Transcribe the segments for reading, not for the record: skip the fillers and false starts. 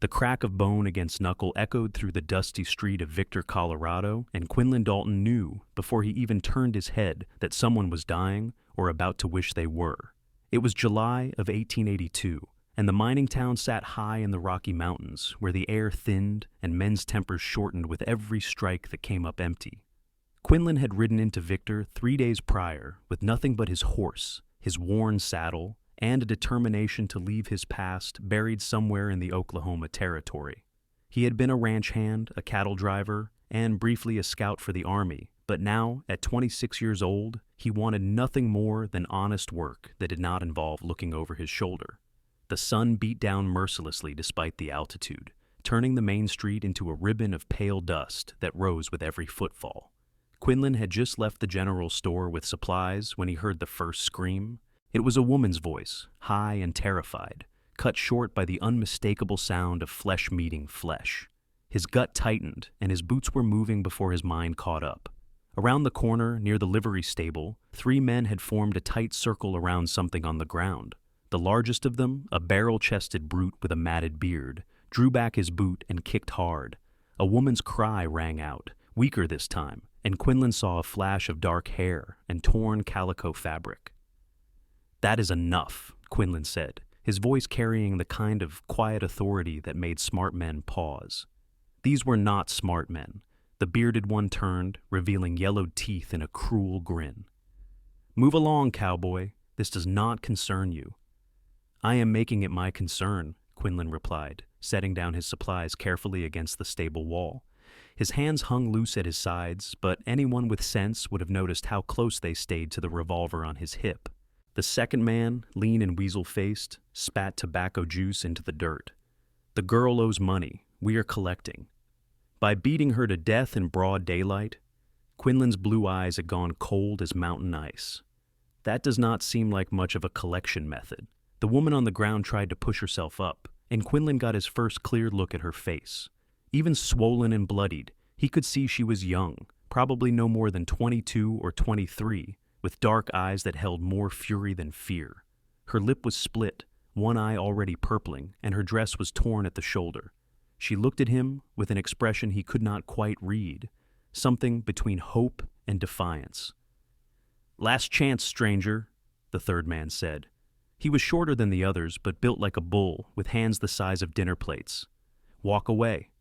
The crack of bone against knuckle echoed through the dusty street of Victor, Colorado, and Quinlan Dalton knew, before he even turned his head, that someone was dying or about to wish they were. It was July of 1882, and the mining town sat high in the Rocky Mountains, where the air thinned and men's tempers shortened with every strike that came up empty. Quinlan had ridden into Victor 3 days prior with nothing but his horse, his worn saddle, and a determination to leave his past buried somewhere in the Oklahoma Territory. He had been a ranch hand, a cattle driver, and briefly a scout for the Army, but now, at 26 years old, he wanted nothing more than honest work that did not involve looking over his shoulder. The sun beat down mercilessly despite the altitude, turning the main street into a ribbon of pale dust that rose with every footfall. Quinlan had just left the general store with supplies when he heard the first scream. It was a woman's voice, high and terrified, cut short by the unmistakable sound of flesh meeting flesh. His gut tightened, and his boots were moving before his mind caught up. Around the corner, near the livery stable, 3 men had formed a tight circle around something on the ground. The largest of them, a barrel-chested brute with a matted beard, drew back his boot and kicked hard. A woman's cry rang out, weaker this time, and Quinlan saw a flash of dark hair and torn calico fabric. "That is enough," Quinlan said, his voice carrying the kind of quiet authority that made smart men pause. These were not smart men. The bearded one turned, revealing yellowed teeth in a cruel grin. "Move along, cowboy. This does not concern you." "I am making it my concern," Quinlan replied, setting down his supplies carefully against the stable wall. His hands hung loose at his sides, but anyone with sense would have noticed how close they stayed to the revolver on his hip. The second man, lean and weasel-faced, spat tobacco juice into the dirt. "The girl owes money. We are collecting." By beating her to death in broad daylight, Quinlan's blue eyes had gone cold as mountain ice. That does not seem like much of a collection method. The woman on the ground tried to push herself up, and Quinlan got his first clear look at her face. Even swollen and bloodied, he could see she was young, probably no more than 22 or 23, with dark eyes that held more fury than fear. Her lip was split, one eye already purpling, and her dress was torn at the shoulder. She looked at him with an expression he could not quite read, something between hope and defiance. "Last chance, stranger," the third man said. He was shorter than the others, but built like a bull, with hands the size of dinner plates. "Walk away."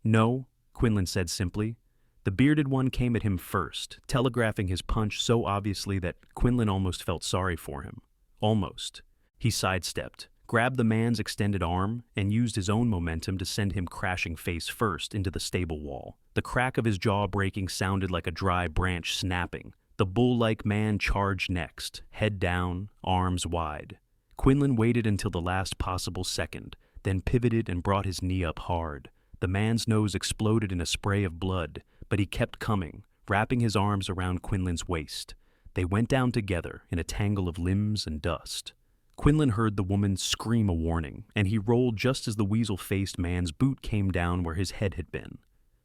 "No," Quinlan said simply. The bearded one came at him first, telegraphing his punch so obviously that Quinlan almost felt sorry for him. Almost. He sidestepped, grabbed the man's extended arm, and used his own momentum to send him crashing face first into the stable wall. The crack of his jaw breaking sounded like a dry branch snapping. The bull-like man charged next, head down, arms wide. Quinlan waited until the last possible second, then pivoted and brought his knee up hard. The man's nose exploded in a spray of blood, but he kept coming, wrapping his arms around Quinlan's waist. They went down together in a tangle of limbs and dust. Quinlan heard the woman scream a warning, and he rolled just as the weasel-faced man's boot came down where his head had been.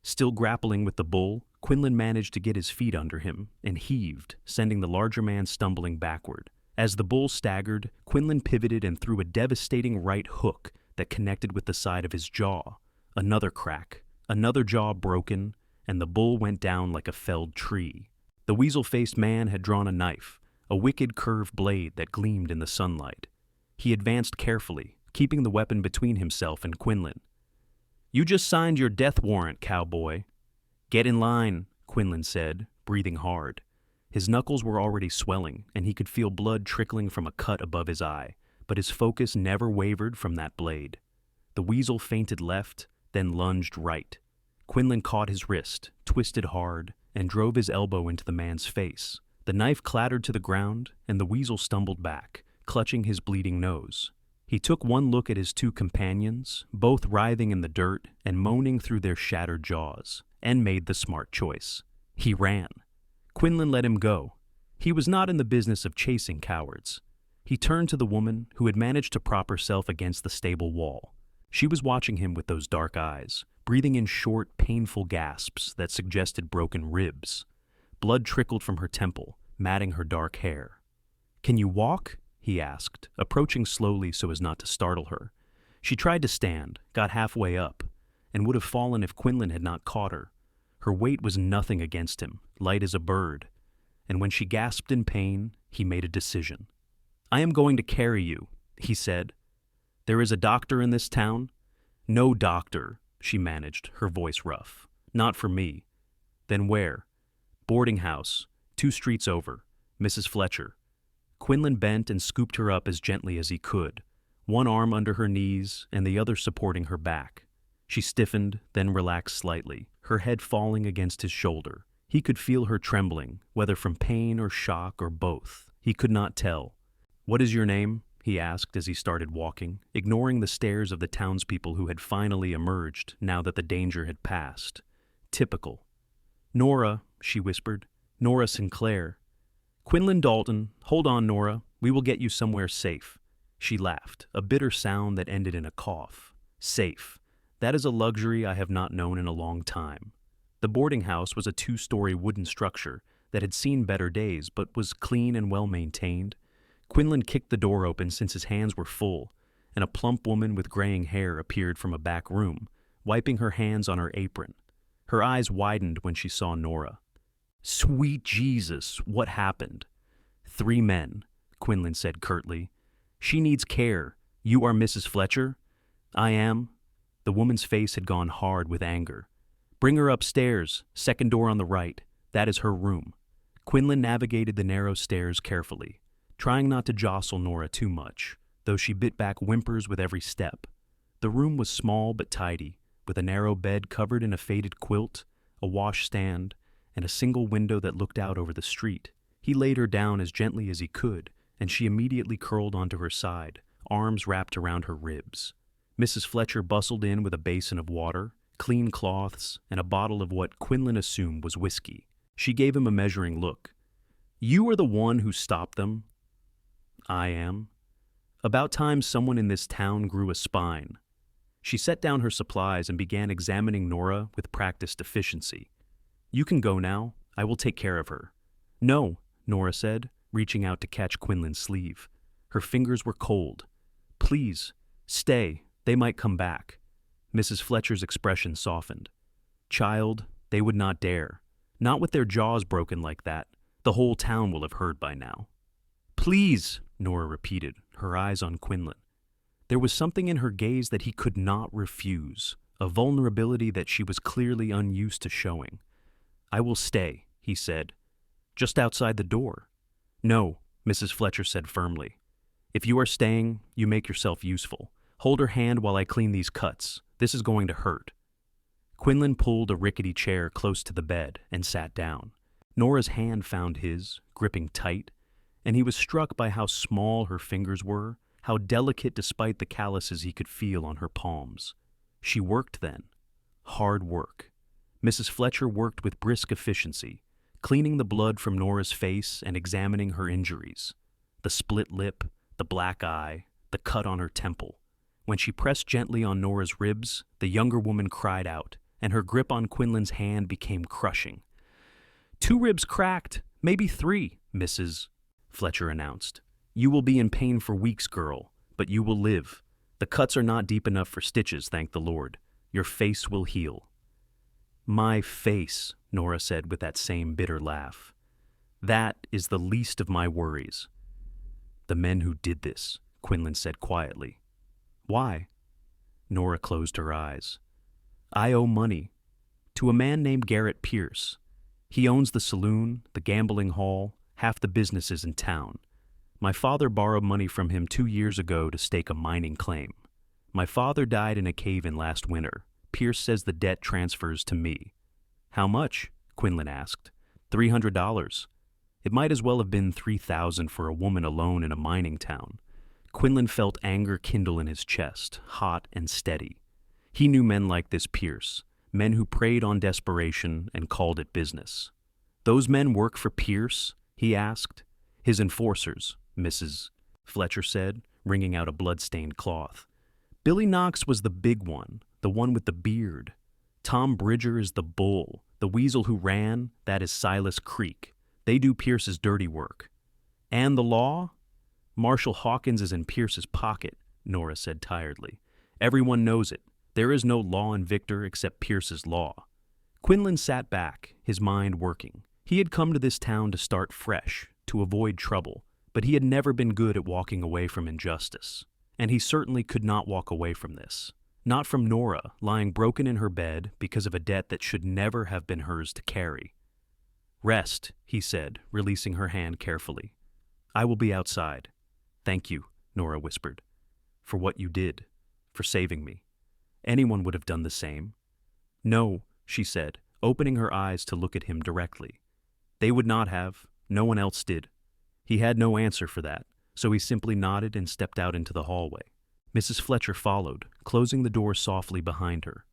Still grappling with the bull, Quinlan managed to get his feet under him and heaved, sending the larger man stumbling backward. As the bull staggered, Quinlan pivoted and threw a devastating right hook that connected with the side of his jaw. Another crack, another jaw broken, and the bull went down like a felled tree. The weasel-faced man had drawn a knife, a wicked curved blade that gleamed in the sunlight. He advanced carefully, keeping the weapon between himself and Quinlan. "You just signed your death warrant, cowboy." "Get in line," Quinlan said, breathing hard. His knuckles were already swelling, and he could feel blood trickling from a cut above his eye, but his focus never wavered from that blade. The weasel feinted left, then lunged right. Quinlan caught his wrist, twisted hard, and drove his elbow into the man's face. The knife clattered to the ground, and the weasel stumbled back, clutching his bleeding nose. He took one look at his 2 companions, both writhing in the dirt and moaning through their shattered jaws, and made the smart choice. He ran. Quinlan let him go. He was not in the business of chasing cowards. He turned to the woman who had managed to prop herself against the stable wall. She was watching him with those dark eyes, breathing in short, painful gasps that suggested broken ribs. Blood trickled from her temple, matting her dark hair. "Can you walk?" he asked, approaching slowly so as not to startle her. She tried to stand, got halfway up, and would have fallen if Quinlan had not caught her. Her weight was nothing against him, light as a bird, and when she gasped in pain, he made a decision. "I am going to carry you," he said. "There is a doctor in this town?" "No doctor," she managed, her voice rough. "Not for me." "Then where?" "Boarding house, 2 streets over. Mrs. Fletcher." Quinlan bent and scooped her up as gently as he could, one arm under her knees and the other supporting her back. She stiffened, then relaxed slightly, her head falling against his shoulder. He could feel her trembling, whether from pain or shock or both. He could not tell. "What is your name?" he asked as he started walking, ignoring the stares of the townspeople who had finally emerged now that the danger had passed. Typical. "Nora," she whispered. "Nora Sinclair." "Quinlan Dalton. Hold on, Nora. We will get you somewhere safe." She laughed, a bitter sound that ended in a cough. Safe. That is a luxury I have not known in a long time. The boarding house was a 2-story wooden structure that had seen better days but was clean and well-maintained. Quinlan kicked the door open since his hands were full, and a plump woman with graying hair appeared from a back room, wiping her hands on her apron. Her eyes widened when she saw Nora. "Sweet Jesus, what happened?" "3 men," Quinlan said curtly. "She needs care. You are Mrs. Fletcher?" "I am." The woman's face had gone hard with anger. "Bring her upstairs, 2nd door on the right. That is her room." Quinlan navigated the narrow stairs carefully, trying not to jostle Nora too much, though she bit back whimpers with every step. The room was small but tidy, with a narrow bed covered in a faded quilt, a washstand, and a single window that looked out over the street. He laid her down as gently as he could, and she immediately curled onto her side, arms wrapped around her ribs. Mrs. Fletcher bustled in with a basin of water, clean cloths, and a bottle of what Quinlan assumed was whiskey. She gave him a measuring look. "You are the one who stopped them?" "I am." "About time someone in this town grew a spine." She set down her supplies and began examining Nora with practiced efficiency. "You can go now. I will take care of her." "No," Nora said, reaching out to catch Quinlan's sleeve. Her fingers were cold. "Please, stay. They might come back." Mrs. Fletcher's expression softened. "Child, they would not dare. Not with their jaws broken like that. The whole town will have heard by now." "Please," Nora repeated, her eyes on Quinlan. There was something in her gaze that he could not refuse, a vulnerability that she was clearly unused to showing. "I will stay," he said. "Just outside the door." "No," Mrs. Fletcher said firmly. "If you are staying, you make yourself useful. Hold her hand while I clean these cuts. This is going to hurt." Quinlan pulled a rickety chair close to the bed and sat down. Nora's hand found his, gripping tight, and he was struck by how small her fingers were, how delicate despite the calluses he could feel on her palms. She worked then. Hard work. Mrs. Fletcher worked with brisk efficiency, cleaning the blood from Nora's face and examining her injuries. The split lip, the black eye, the cut on her temple. When she pressed gently on Nora's ribs, the younger woman cried out, and her grip on Quinlan's hand became crushing. "2 ribs cracked, maybe 3, Mrs. Fletcher announced. "You will be in pain for weeks, girl, but you will live. The cuts are not deep enough for stitches, thank the Lord. Your face will heal." "My face," Nora said with that same bitter laugh. "That is the least of my worries." "The men who did this," Quinlan said quietly. "Why?" Nora closed her eyes. "I owe money. To a man named Garrett Pierce. He owns the saloon, the gambling hall, half the businesses in town. My father borrowed money from him 2 years ago to stake a mining claim. My father died in a cave-in last winter. Pierce says the debt transfers to me." "How much?" Quinlan asked. $300. It might as well have been 3,000 for a woman alone in a mining town. Quinlan felt anger kindle in his chest, hot and steady. He knew men like this Pierce, men who preyed on desperation and called it business. "Those men work for Pierce?" he asked. "His enforcers," Mrs. Fletcher said, wringing out a blood-stained cloth. "Billy Knox was the big one, the one with the beard. Tom Bridger is the bull, the weasel who ran, that is Silas Creek. They do Pierce's dirty work." "And the law?" "Marshall Hawkins is in Pierce's pocket," Nora said tiredly. Everyone knows it. There is no law in Victor except Pierce's law. Quinlan sat back, his mind working. He had come to this town to start fresh, to avoid trouble, but he had never been good at walking away from injustice. And he certainly could not walk away from this. Not from Nora, lying broken in her bed because of a debt that should never have been hers to carry. "Rest," he said, releasing her hand carefully. "I will be outside." "Thank you," Nora whispered, "for what you did, for saving me. Anyone would have done the same." "No," she said, opening her eyes to look at him directly. "They would not have. No one else did." He had no answer for that, so he simply nodded and stepped out into the hallway. Mrs. Fletcher followed, closing the door softly behind her.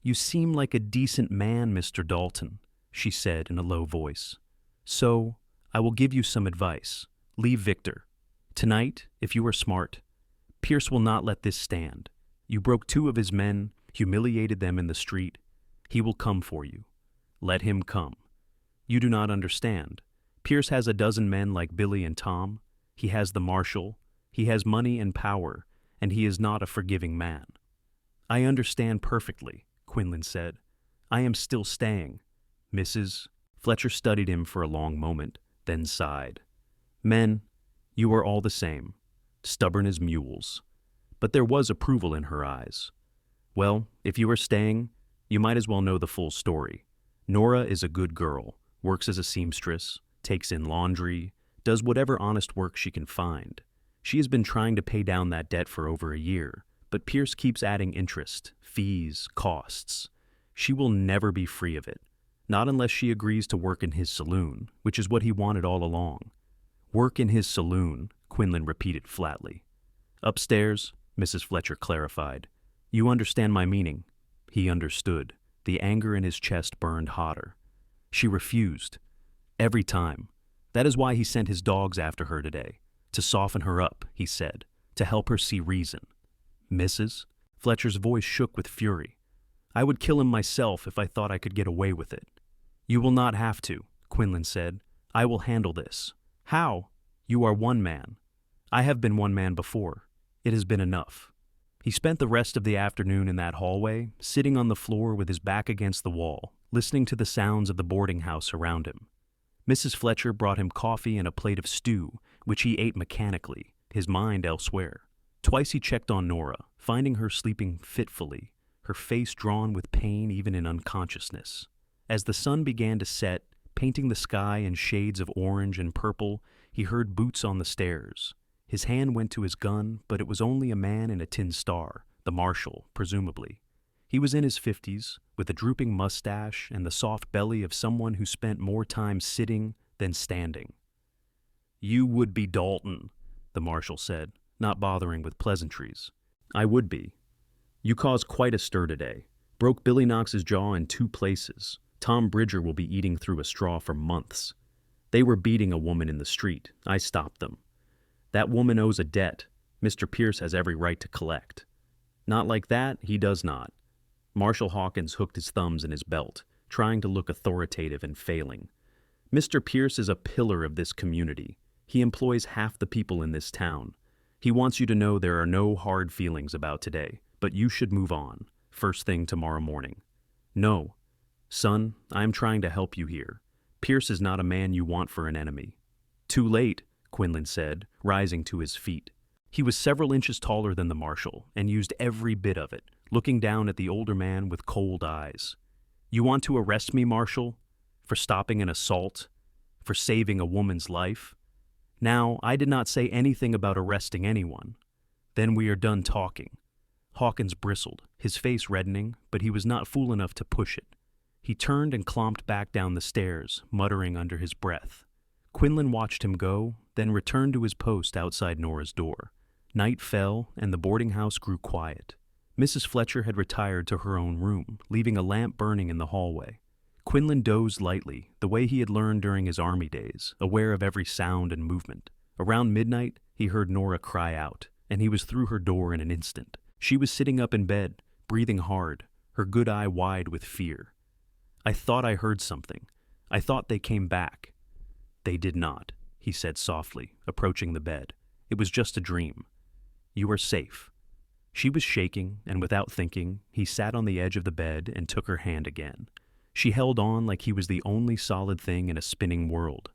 "You seem like a decent man, Mr. Dalton," she said in a low voice. "So, I will give you some advice. Leave Victor. Tonight, if you are smart, Pierce will not let this stand. You broke 2 of his men, humiliated them in the street. He will come for you. Let him come. You do not understand. Pierce has a dozen men like Billy and Tom. He has the marshal. He has money and power, and he is not a forgiving man." "I understand perfectly," Quinlan said. "I am still staying." Mrs. Fletcher studied him for a long moment, then sighed. "Men, you are all the same, stubborn as mules." But there was approval in her eyes. "Well, if you are staying, you might as well know the full story. Nora is a good girl, works as a seamstress, takes in laundry, does whatever honest work she can find. She has been trying to pay down that debt for over a year, but Pierce keeps adding interest, fees, costs. She will never be free of it, not unless she agrees to work in his saloon, which is what he wanted all along." "Work in his saloon," Quinlan repeated flatly. "Upstairs," Mrs. Fletcher clarified. "You understand my meaning." He understood. The anger in his chest burned hotter. She refused. Every time. That is why he sent his dogs after her today. To soften her up, he said, to help her see reason. "Mrs.?" Fletcher's voice shook with fury. "I would kill him myself if I thought I could get away with it." "You will not have to," Quinlan said. "I will handle this." "How?" "You are one man. I have been one man before. It has been enough." He spent the rest of the afternoon in that hallway, sitting on the floor with his back against the wall, listening to the sounds of the boarding house around him. Mrs. Fletcher brought him coffee and a plate of stew, which he ate mechanically, his mind elsewhere. Twice he checked on Nora, finding her sleeping fitfully, her face drawn with pain even in unconsciousness. As the sun began to set, painting the sky in shades of orange and purple, he heard boots on the stairs. His hand went to his gun, but it was only a man in a tin star, the marshal, presumably. He was in his 50s, with a drooping mustache and the soft belly of someone who spent more time sitting than standing. "You would be Dalton," the marshal said, not bothering with pleasantries. "I would be. You caused quite a stir today. Broke Billy Knox's jaw in 2 places. Tom Bridger will be eating through a straw for months. They were beating a woman in the street. I stopped them. That woman owes a debt. Mr. Pierce has every right to collect. Not like that, he does not." Marshal Hawkins hooked his thumbs in his belt, trying to look authoritative and failing. "Mr. Pierce is a pillar of this community. He employs half the people in this town. He wants you to know there are no hard feelings about today, but you should move on, first thing tomorrow morning." "No. Son, I am trying to help you here. Pierce is not a man you want for an enemy." "Too late," Quinlan said, rising to his feet. He was several inches taller than the marshal and used every bit of it, looking down at the older man with cold eyes. "You want to arrest me, Marshal? For stopping an assault? For saving a woman's life? Now, I did not say anything about arresting anyone. Then we are done talking." Hawkins bristled, his face reddening, but he was not fool enough to push it. He turned and clomped back down the stairs, muttering under his breath. Quinlan watched him go, then returned to his post outside Nora's door. Night fell, and the boarding house grew quiet. Mrs. Fletcher had retired to her own room, leaving a lamp burning in the hallway. Quinlan dozed lightly, the way he had learned during his army days, aware of every sound and movement. Around midnight, he heard Nora cry out, and he was through her door in an instant. She was sitting up in bed, breathing hard, her good eye wide with fear. "I thought I heard something. I thought they came back." "They did not," he said softly, approaching the bed. "It was just a dream. You are safe." She was shaking, and without thinking, he sat on the edge of the bed and took her hand again. She held on like he was the only solid thing in a spinning world.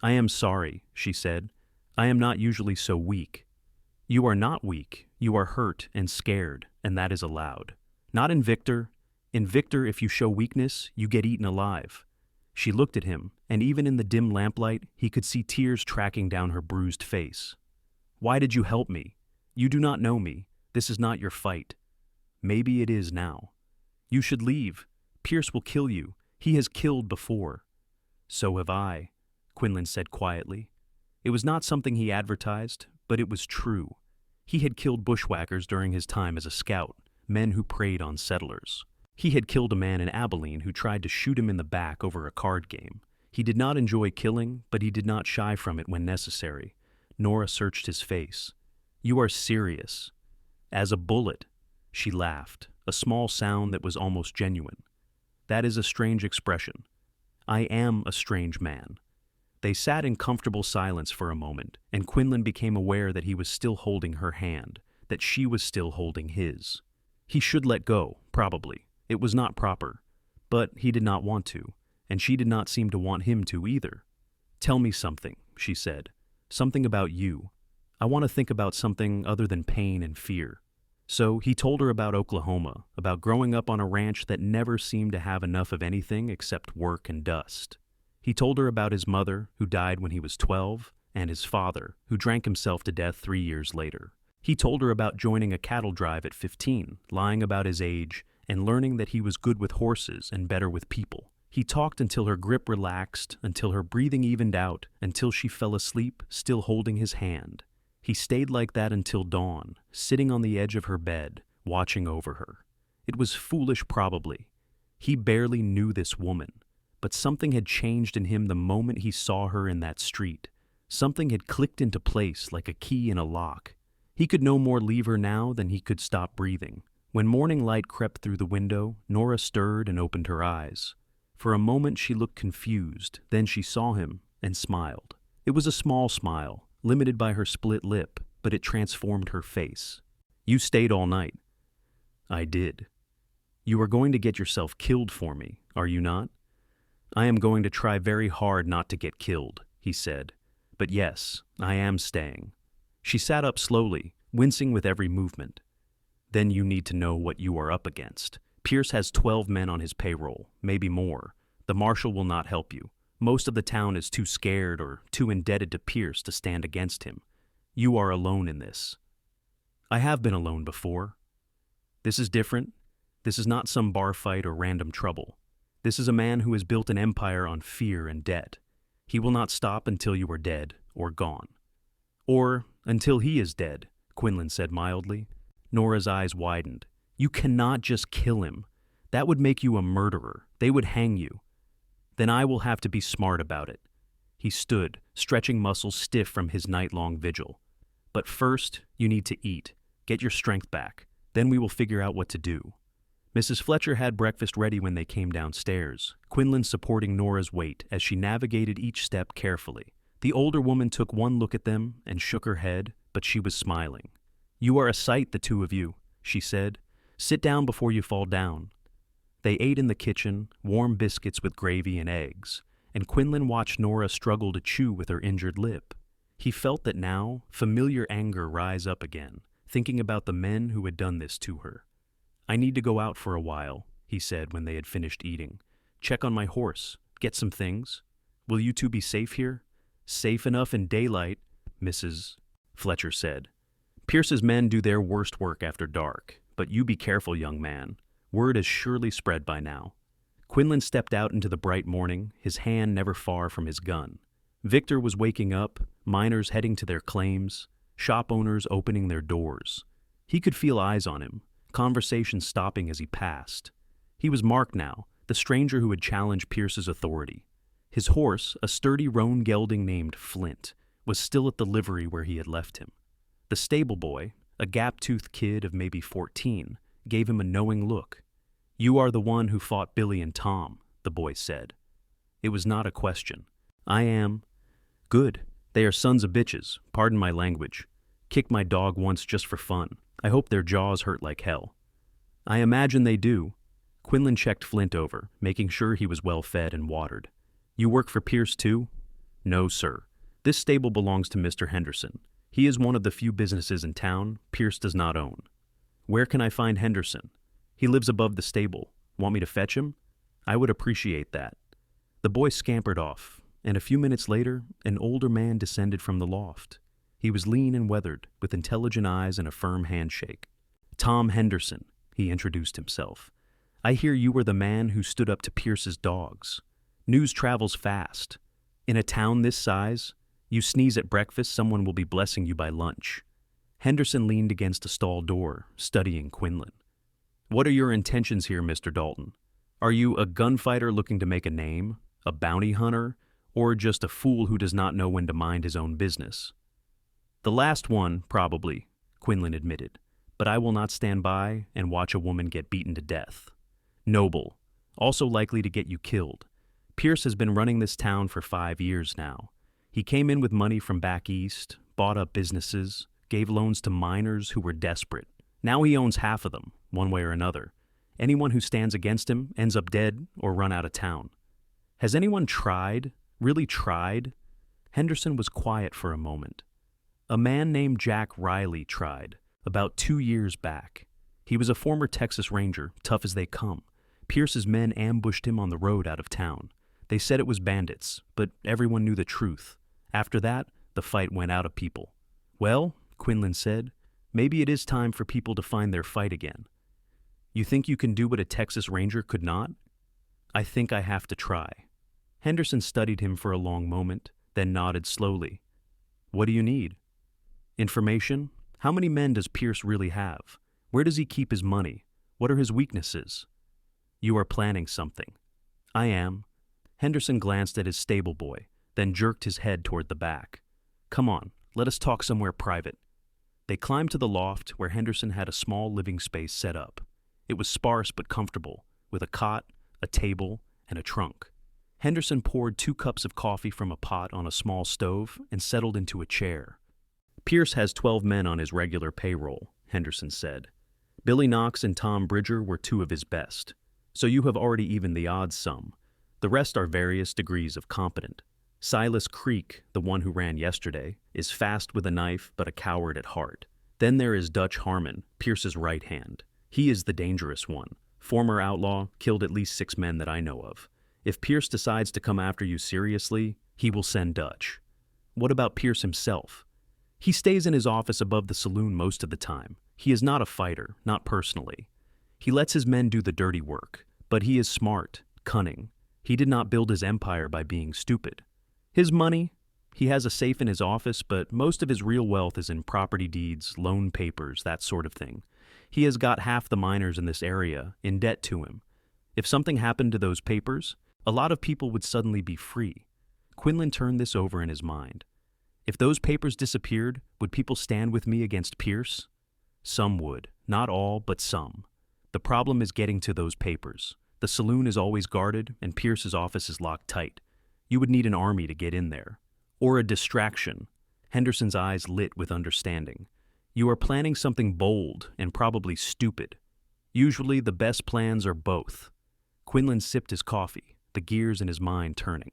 "I am sorry," she said. "I am not usually so weak." "You are not weak. You are hurt and scared, and that is allowed. Not in Victor. In Victor, if you show weakness, you get eaten alive." She looked at him, and even in the dim lamplight, he could see tears tracking down her bruised face. "Why did you help me? You do not know me. This is not your fight." "Maybe it is now." "You should leave. Pierce will kill you. He has killed before." "So have I," Quinlan said quietly. It was not something he advertised, but it was true. He had killed bushwhackers during his time as a scout, men who preyed on settlers. He had killed a man in Abilene who tried to shoot him in the back over a card game. He did not enjoy killing, but he did not shy from it when necessary. Nora searched his face. "You are serious." "As a bullet." She laughed, a small sound that was almost genuine. "That is a strange expression." "I am a strange man." They sat in comfortable silence for a moment, and Quinlan became aware that he was still holding her hand, that she was still holding his. He should let go, probably. It was not proper. But he did not want to, and she did not seem to want him to either. "Tell me something," she said. "Something about you. I want to think about something other than pain and fear." So he told her about Oklahoma, about growing up on a ranch that never seemed to have enough of anything except work and dust. He told her about his mother, who died when he was 12, and his father, who drank himself to death 3 years later. He told her about joining a cattle drive at 15, lying about his age, and learning that he was good with horses and better with people. He talked until her grip relaxed, until her breathing evened out, until she fell asleep, still holding his hand. He stayed like that until dawn, sitting on the edge of her bed, watching over her. It was foolish, probably. He barely knew this woman, but something had changed in him the moment he saw her in that street. Something had clicked into place like a key in a lock. He could no more leave her now than he could stop breathing. When morning light crept through the window, Nora stirred and opened her eyes. For a moment she looked confused, then she saw him and smiled. It was a small smile, limited by her split lip, but it transformed her face. "You stayed all night." "I did." "You are going to get yourself killed for me, are you not?" "I am going to try very hard not to get killed," he said. "But yes, I am staying." She sat up slowly, wincing with every movement. "Then you need to know what you are up against. Pierce has 12 men on his payroll, maybe more. The marshal will not help you. Most of the town is too scared or too indebted to Pierce to stand against him. You are alone in this." "I have been alone before." "This is different. This is not some bar fight or random trouble. This is a man who has built an empire on fear and debt. He will not stop until you are dead or gone." "Or until he is dead," Quinlan said mildly. Nora's eyes widened. "You cannot just kill him. That would make you a murderer. They would hang you." "Then I will have to be smart about it." He stood, stretching muscles stiff from his night-long vigil. "But first, you need to eat. Get your strength back. Then we will figure out what to do." Mrs. Fletcher had breakfast ready when they came downstairs, Quinlan supporting Nora's weight as she navigated each step carefully. The older woman took one look at them and shook her head, but she was smiling. "You are a sight, the two of you," she said. "Sit down before you fall down." They ate in the kitchen, warm biscuits with gravy and eggs, and Quinlan watched Nora struggle to chew with her injured lip. He felt that now, familiar anger rise up again, thinking about the men who had done this to her. "I need to go out for a while," he said when they had finished eating. "Check on my horse, get some things. Will you two be safe here?" "Safe enough in daylight," Mrs. Fletcher said. "Pierce's men do their worst work after dark, but you be careful, young man. Word has surely spread by now." Quinlan stepped out into the bright morning, his hand never far from his gun. Victor was waking up, miners heading to their claims, shop owners opening their doors. He could feel eyes on him, conversation stopping as he passed. He was Mark now, the stranger who had challenged Pierce's authority. His horse, a sturdy roan gelding named Flint, was still at the livery where he had left him. The stable boy, a gap-toothed kid of maybe 14, gave him a knowing look. "You are the one who fought Billy and Tom," the boy said. It was not a question. "I am." "Good. They are sons of bitches, pardon my language. Kicked my dog once just for fun. I hope their jaws hurt like hell. I imagine they do. Quinlan checked Flint over, making sure he was well fed and watered. You work for Pierce too? No, sir. This stable belongs to Mr. Henderson. He is one of the few businesses in town Pierce does not own. Where can I find Henderson? He lives above the stable. Want me to fetch him? I would appreciate that. The boy scampered off, and a few minutes later, an older man descended from the loft. He was lean and weathered, with intelligent eyes and a firm handshake. Tom Henderson, he introduced himself. I hear you were the man who stood up to Pierce's dogs. News travels fast. In a town this size, you sneeze at breakfast, someone will be blessing you by lunch. Henderson leaned against a stall door, studying Quinlan. What are your intentions here, Mr. Dalton? Are you a gunfighter looking to make a name, a bounty hunter, or just a fool who does not know when to mind his own business? The last one, probably, Quinlan admitted, but I will not stand by and watch a woman get beaten to death. Noble, also likely to get you killed. Pierce has been running this town for 5 years now. He came in with money from back east, bought up businesses, gave loans to miners who were desperate. Now he owns half of them, one way or another. Anyone who stands against him ends up dead or run out of town. Has anyone tried, really tried? Henderson was quiet for a moment. A man named Jack Riley tried, about 2 years back. He was a former Texas Ranger, tough as they come. Pierce's men ambushed him on the road out of town. They said it was bandits, but everyone knew the truth. After that, the fight went out of people. Well, Quinlan said, maybe it is time for people to find their fight again. You think you can do what a Texas Ranger could not? I think I have to try. Henderson studied him for a long moment, then nodded slowly. What do you need? Information? How many men does Pierce really have? Where does he keep his money? What are his weaknesses? You are planning something. I am. Henderson glanced at his stable boy, then jerked his head toward the back. Come on, let us talk somewhere private. They climbed to the loft where Henderson had a small living space set up. It was sparse but comfortable, with a cot, a table, and a trunk. Henderson poured 2 cups of coffee from a pot on a small stove and settled into a chair. Pierce has 12 men on his regular payroll, Henderson said. Billy Knox and Tom Bridger were 2 of his best, so you have already evened the odds some. The rest are various degrees of competent. Silas Creek, the one who ran yesterday, is fast with a knife but a coward at heart. Then there is Dutch Harmon, Pierce's right hand. He is the dangerous one. Former outlaw, killed at least 6 men that I know of. If Pierce decides to come after you seriously, he will send Dutch. What about Pierce himself? He stays in his office above the saloon most of the time. He is not a fighter, not personally. He lets his men do the dirty work, but he is smart, cunning. He did not build his empire by being stupid. His money? He has a safe in his office, but most of his real wealth is in property deeds, loan papers, that sort of thing. He has got half the miners in this area in debt to him. If something happened to those papers, a lot of people would suddenly be free. Quinlan turned this over in his mind. If those papers disappeared, would people stand with me against Pierce? Some would. Not all, but some. The problem is getting to those papers. The saloon is always guarded, and Pierce's office is locked tight. You would need an army to get in there. Or a distraction. Henderson's eyes lit with understanding. You are planning something bold and probably stupid. Usually the best plans are both. Quinlan sipped his coffee, the gears in his mind turning.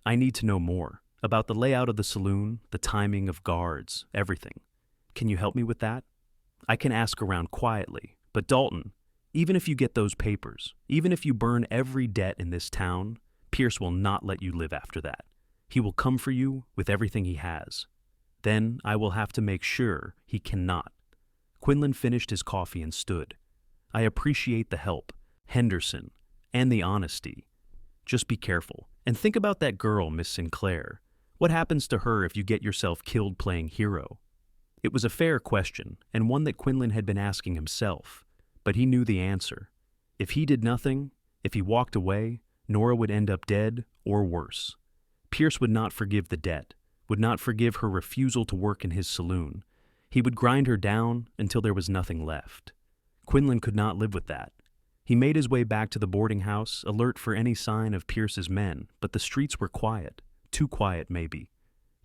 I need to know more. About the layout of the saloon, the timing of guards, everything. Can you help me with that? I can ask around quietly, but Dalton, even if you get those papers, even if you burn every debt in this town, Pierce will not let you live after that. He will come for you with everything he has. Then I will have to make sure he cannot. Quinlan finished his coffee and stood. I appreciate the help, Henderson, and the honesty. Just be careful, and think about that girl, Miss Sinclair. What happens to her if you get yourself killed playing hero? It was a fair question, and one that Quinlan had been asking himself, but he knew the answer. If he did nothing, if he walked away, Nora would end up dead or worse. Pierce would not forgive the debt, would not forgive her refusal to work in his saloon. He would grind her down until there was nothing left. Quinlan could not live with that. He made his way back to the boarding house, alert for any sign of Pierce's men, but the streets were quiet. Too quiet, maybe.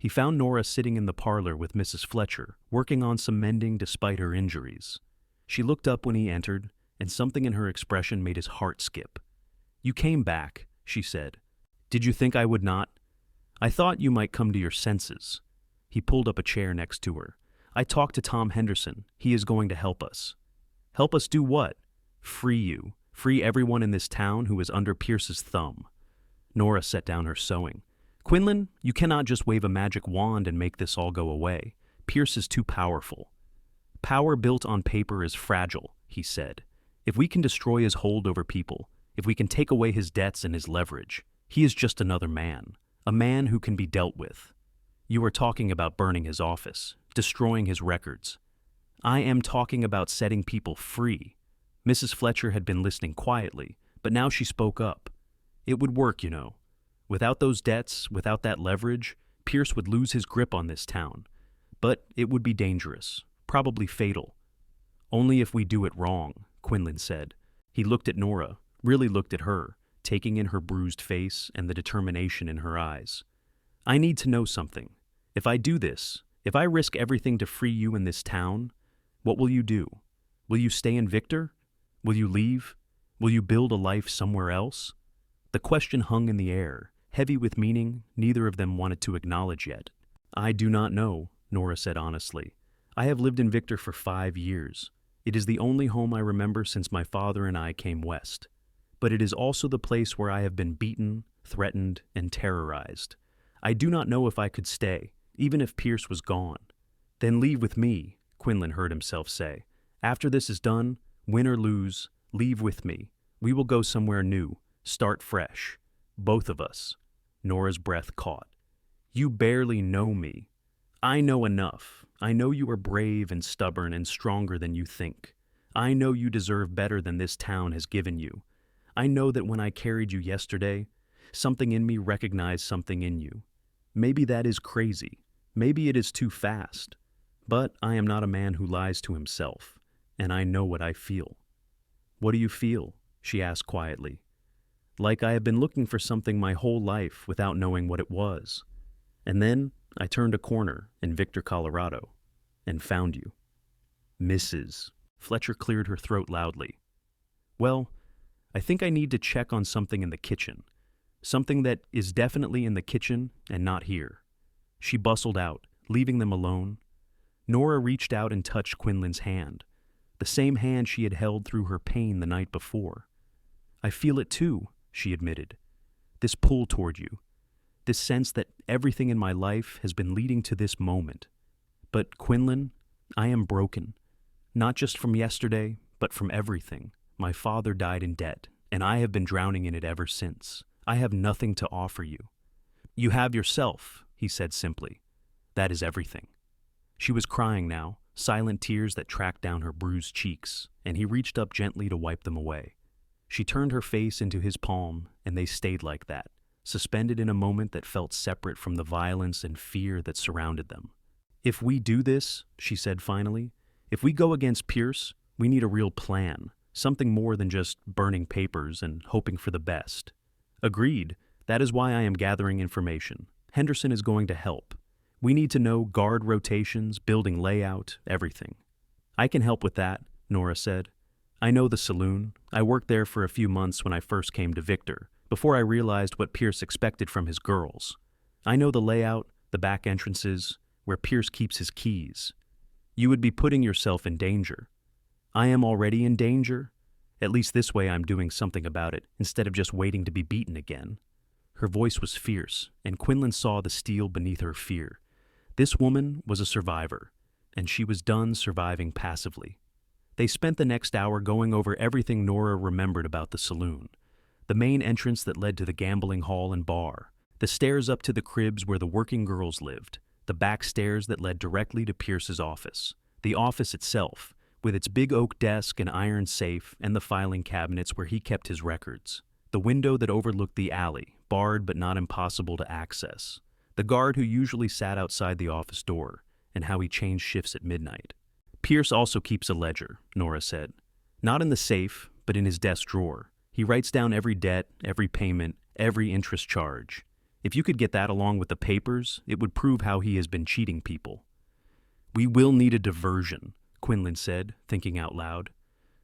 He found Nora sitting in the parlor with Mrs. Fletcher, working on some mending despite her injuries. She looked up when he entered, and something in her expression made his heart skip. "You came back," she said. "Did you think I would not? I thought you might come to your senses." He pulled up a chair next to her. "I talked to Tom Henderson. He is going to help us." "Help us do what?" "Free you. Free everyone in this town who is under Pierce's thumb." Nora set down her sewing. "Quinlan, you cannot just wave a magic wand and make this all go away. Pierce is too powerful." "Power built on paper is fragile," he said. "If we can destroy his hold over people, if we can take away his debts and his leverage, he is just another man, a man who can be dealt with. You are talking about burning his office, destroying his records. I am talking about setting people free." Mrs. Fletcher had been listening quietly, but now she spoke up. "It would work, you know. Without those debts, without that leverage, Pierce would lose his grip on this town. But it would be dangerous, probably fatal." "Only if we do it wrong," Quinlan said. He looked at Nora, really looked at her, taking in her bruised face and the determination in her eyes. "I need to know something. If I do this, if I risk everything to free you in this town, what will you do? Will you stay in Victor? Will you leave? Will you build a life somewhere else?" The question hung in the air, heavy with meaning neither of them wanted to acknowledge yet. "I do not know," Nora said honestly. "I have lived in Victor for 5 years. It is the only home I remember since my father and I came west. But it is also the place where I have been beaten, threatened, and terrorized. I do not know if I could stay, even if Pierce was gone." "Then leave with me," Quinlan heard himself say. "After this is done, win or lose, leave with me. We will go somewhere new, start fresh. Both of us." Nora's breath caught. "You barely know me." "I know enough. I know you are brave and stubborn and stronger than you think. I know you deserve better than this town has given you. I know that when I carried you yesterday, something in me recognized something in you. Maybe that is crazy. Maybe it is too fast. But I am not a man who lies to himself, and I know what I feel." "What do you feel?" she asked quietly. "Like I have been looking for something my whole life without knowing what it was. And then I turned a corner in Victor, Colorado, and found you." "Mrs." Fletcher cleared her throat loudly. "Well, I think I need to check on something in the kitchen. Something that is definitely in the kitchen and not here." She bustled out, leaving them alone. Nora reached out and touched Quinlan's hand, the same hand she had held through her pain the night before. "I feel it too," she admitted. "This pull toward you. This sense that everything in my life has been leading to this moment. But, Quinlan, I am broken. Not just from yesterday, but from everything. My father died in debt, and I have been drowning in it ever since. I have nothing to offer you." "You have yourself," he said simply. "That is everything." She was crying now, silent tears that tracked down her bruised cheeks, and he reached up gently to wipe them away. She turned her face into his palm, and they stayed like that, suspended in a moment that felt separate from the violence and fear that surrounded them. "If we do this," she said finally, "if we go against Pierce, we need a real plan, something more than just burning papers and hoping for the best." "Agreed. That is why I am gathering information. Henderson is going to help. We need to know guard rotations, building layout, everything." "I can help with that," Nora said. "I know the saloon. I worked there for a few months when I first came to Victor, before I realized what Pierce expected from his girls. I know the layout, the back entrances, where Pierce keeps his keys. You would be putting yourself in danger." "I am already in danger. At least this way I'm doing something about it, instead of just waiting to be beaten again." Her voice was fierce, and Quinlan saw the steel beneath her fear. This woman was a survivor, and she was done surviving passively. They spent the next hour going over everything Nora remembered about the saloon. The main entrance that led to the gambling hall and bar, the stairs up to the cribs where the working girls lived, the back stairs that led directly to Pierce's office, the office itself, with its big oak desk and iron safe and the filing cabinets where he kept his records, the window that overlooked the alley, barred but not impossible to access, the guard who usually sat outside the office door, and how he changed shifts at midnight. "Pierce also keeps a ledger," Nora said. "Not in the safe, but in his desk drawer. He writes down every debt, every payment, every interest charge. If you could get that along with the papers, it would prove how he has been cheating people. We will need a diversion, Quinlan said, thinking out loud.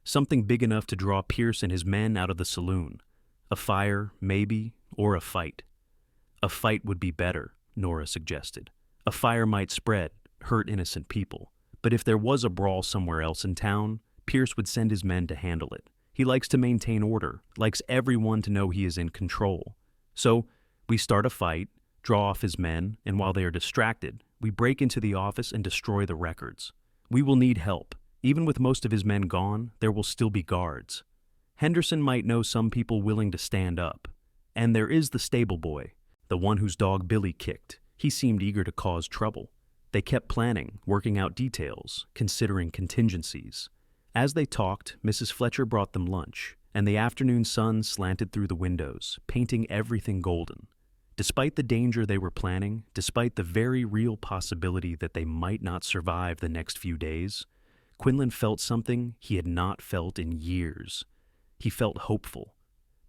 Something big enough to draw Pierce and his men out of the saloon. A fire, maybe, or a fight. A fight would be better, Nora suggested. A fire might spread, hurt innocent people. But if there was a brawl somewhere else in town, Pierce would send his men to handle it. He likes to maintain order, likes everyone to know he is in control. So, we start a fight, draw off his men, and while they are distracted, we break into the office and destroy the records. We will need help. Even with most of his men gone, there will still be guards. Henderson might know some people willing to stand up. And there is the stable boy, the one whose dog Billy kicked. He seemed eager to cause trouble. They kept planning, working out details, considering contingencies. As they talked, Mrs. Fletcher brought them lunch, and the afternoon sun slanted through the windows, painting everything golden. Despite the danger they were planning, despite the very real possibility that they might not survive the next few days, Quinlan felt something he had not felt in years. He felt hopeful.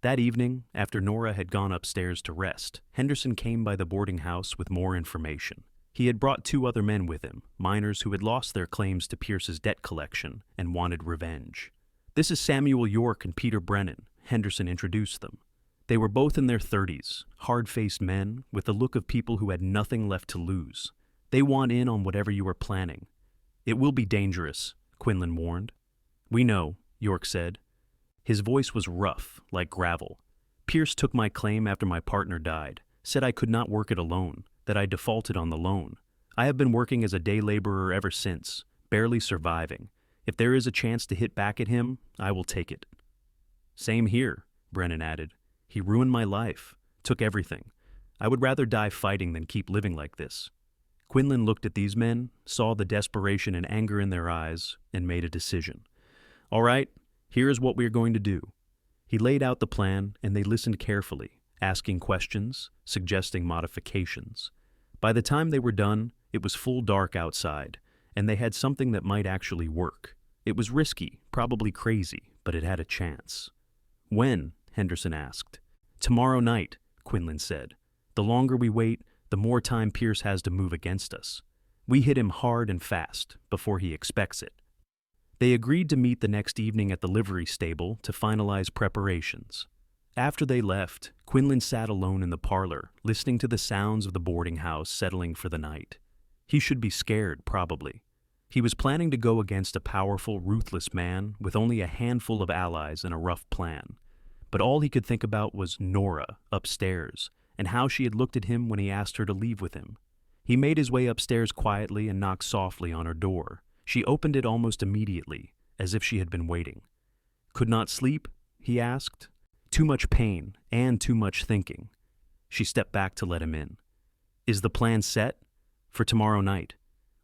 That evening, after Nora had gone upstairs to rest, Henderson came by the boarding house with more information. He had brought 2 other men with him, miners who had lost their claims to Pierce's debt collection and wanted revenge. "This is Samuel York and Peter Brennan," Henderson introduced them. They were both in their 30s, hard-faced men with the look of people who had nothing left to lose. "They want in on whatever you are planning." "It will be dangerous," Quinlan warned. "We know," York said. His voice was rough, like gravel. "Pierce took my claim after my partner died, said I could not work it alone, that I defaulted on the loan. I have been working as a day laborer ever since, barely surviving. If there is a chance to hit back at him, I will take it." "Same here," Brennan added. "He ruined my life, took everything. I would rather die fighting than keep living like this." Quinlan looked at these men, saw the desperation and anger in their eyes, and made a decision. "All right, here is what we are going to do." He laid out the plan, and they listened carefully, asking questions, suggesting modifications. By the time they were done, it was full dark outside, and they had something that might actually work. It was risky, probably crazy, but it had a chance. "When?" Henderson asked. "Tomorrow night," Quinlan said. "The longer we wait, the more time Pierce has to move against us. We hit him hard and fast, before he expects it." They agreed to meet the next evening at the livery stable to finalize preparations. After they left, Quinlan sat alone in the parlor, listening to the sounds of the boarding house settling for the night. He should be scared, probably. He was planning to go against a powerful, ruthless man with only a handful of allies and a rough plan. But all he could think about was Nora, upstairs, and how she had looked at him when he asked her to leave with him. He made his way upstairs quietly and knocked softly on her door. She opened it almost immediately, as if she had been waiting. "Could not sleep?" he asked. "Too much pain, and too much thinking." She stepped back to let him in. "Is the plan set?" "For tomorrow night.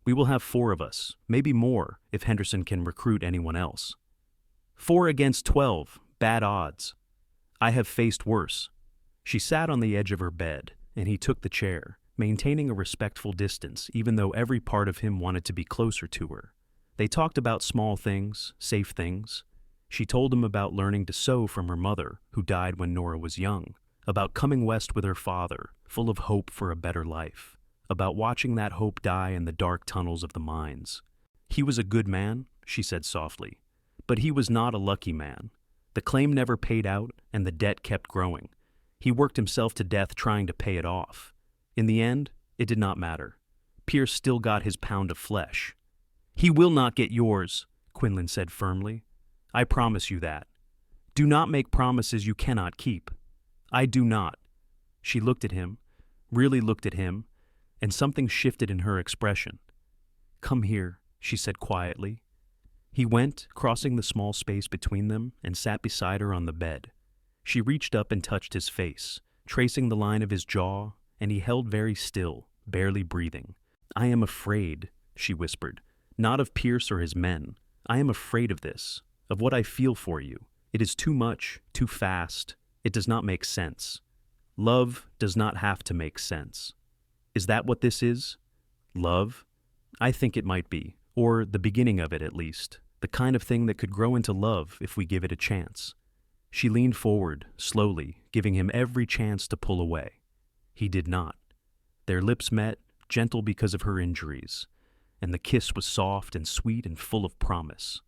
We will have 4 of us, maybe more, if Henderson can recruit anyone else." 4 against 12, bad odds. "I have faced worse." She sat on the edge of her bed, and he took the chair, maintaining a respectful distance even though every part of him wanted to be closer to her. They talked about small things, safe things. She told him about learning to sew from her mother, who died when Nora was young, about coming west with her father, full of hope for a better life, about watching that hope die in the dark tunnels of the mines. "He was a good man," she said softly, "but he was not a lucky man. The claim never paid out, and the debt kept growing. He worked himself to death trying to pay it off. In the end, it did not matter. Pierce still got his pound of flesh." "He will not get yours," Quinlan said firmly. "I promise you that. Do not make promises you cannot keep." "I do not." She looked at him, really looked at him, and something shifted in her expression. "Come here," she said quietly. He went, crossing the small space between them, and sat beside her on the bed. She reached up and touched his face, tracing the line of his jaw, and he held very still, barely breathing. "I am afraid," she whispered, "not of Pierce or his men. I am afraid of this, of what I feel for you. It is too much, too fast. It does not make sense. Love does not have to make sense. Is that what this is? Love? I think it might be, or the beginning of it at least, the kind of thing that could grow into love if we give it a chance." She leaned forward, slowly, giving him every chance to pull away. He did not. Their lips met, gentle because of her injuries, and the kiss was soft and sweet and full of promise.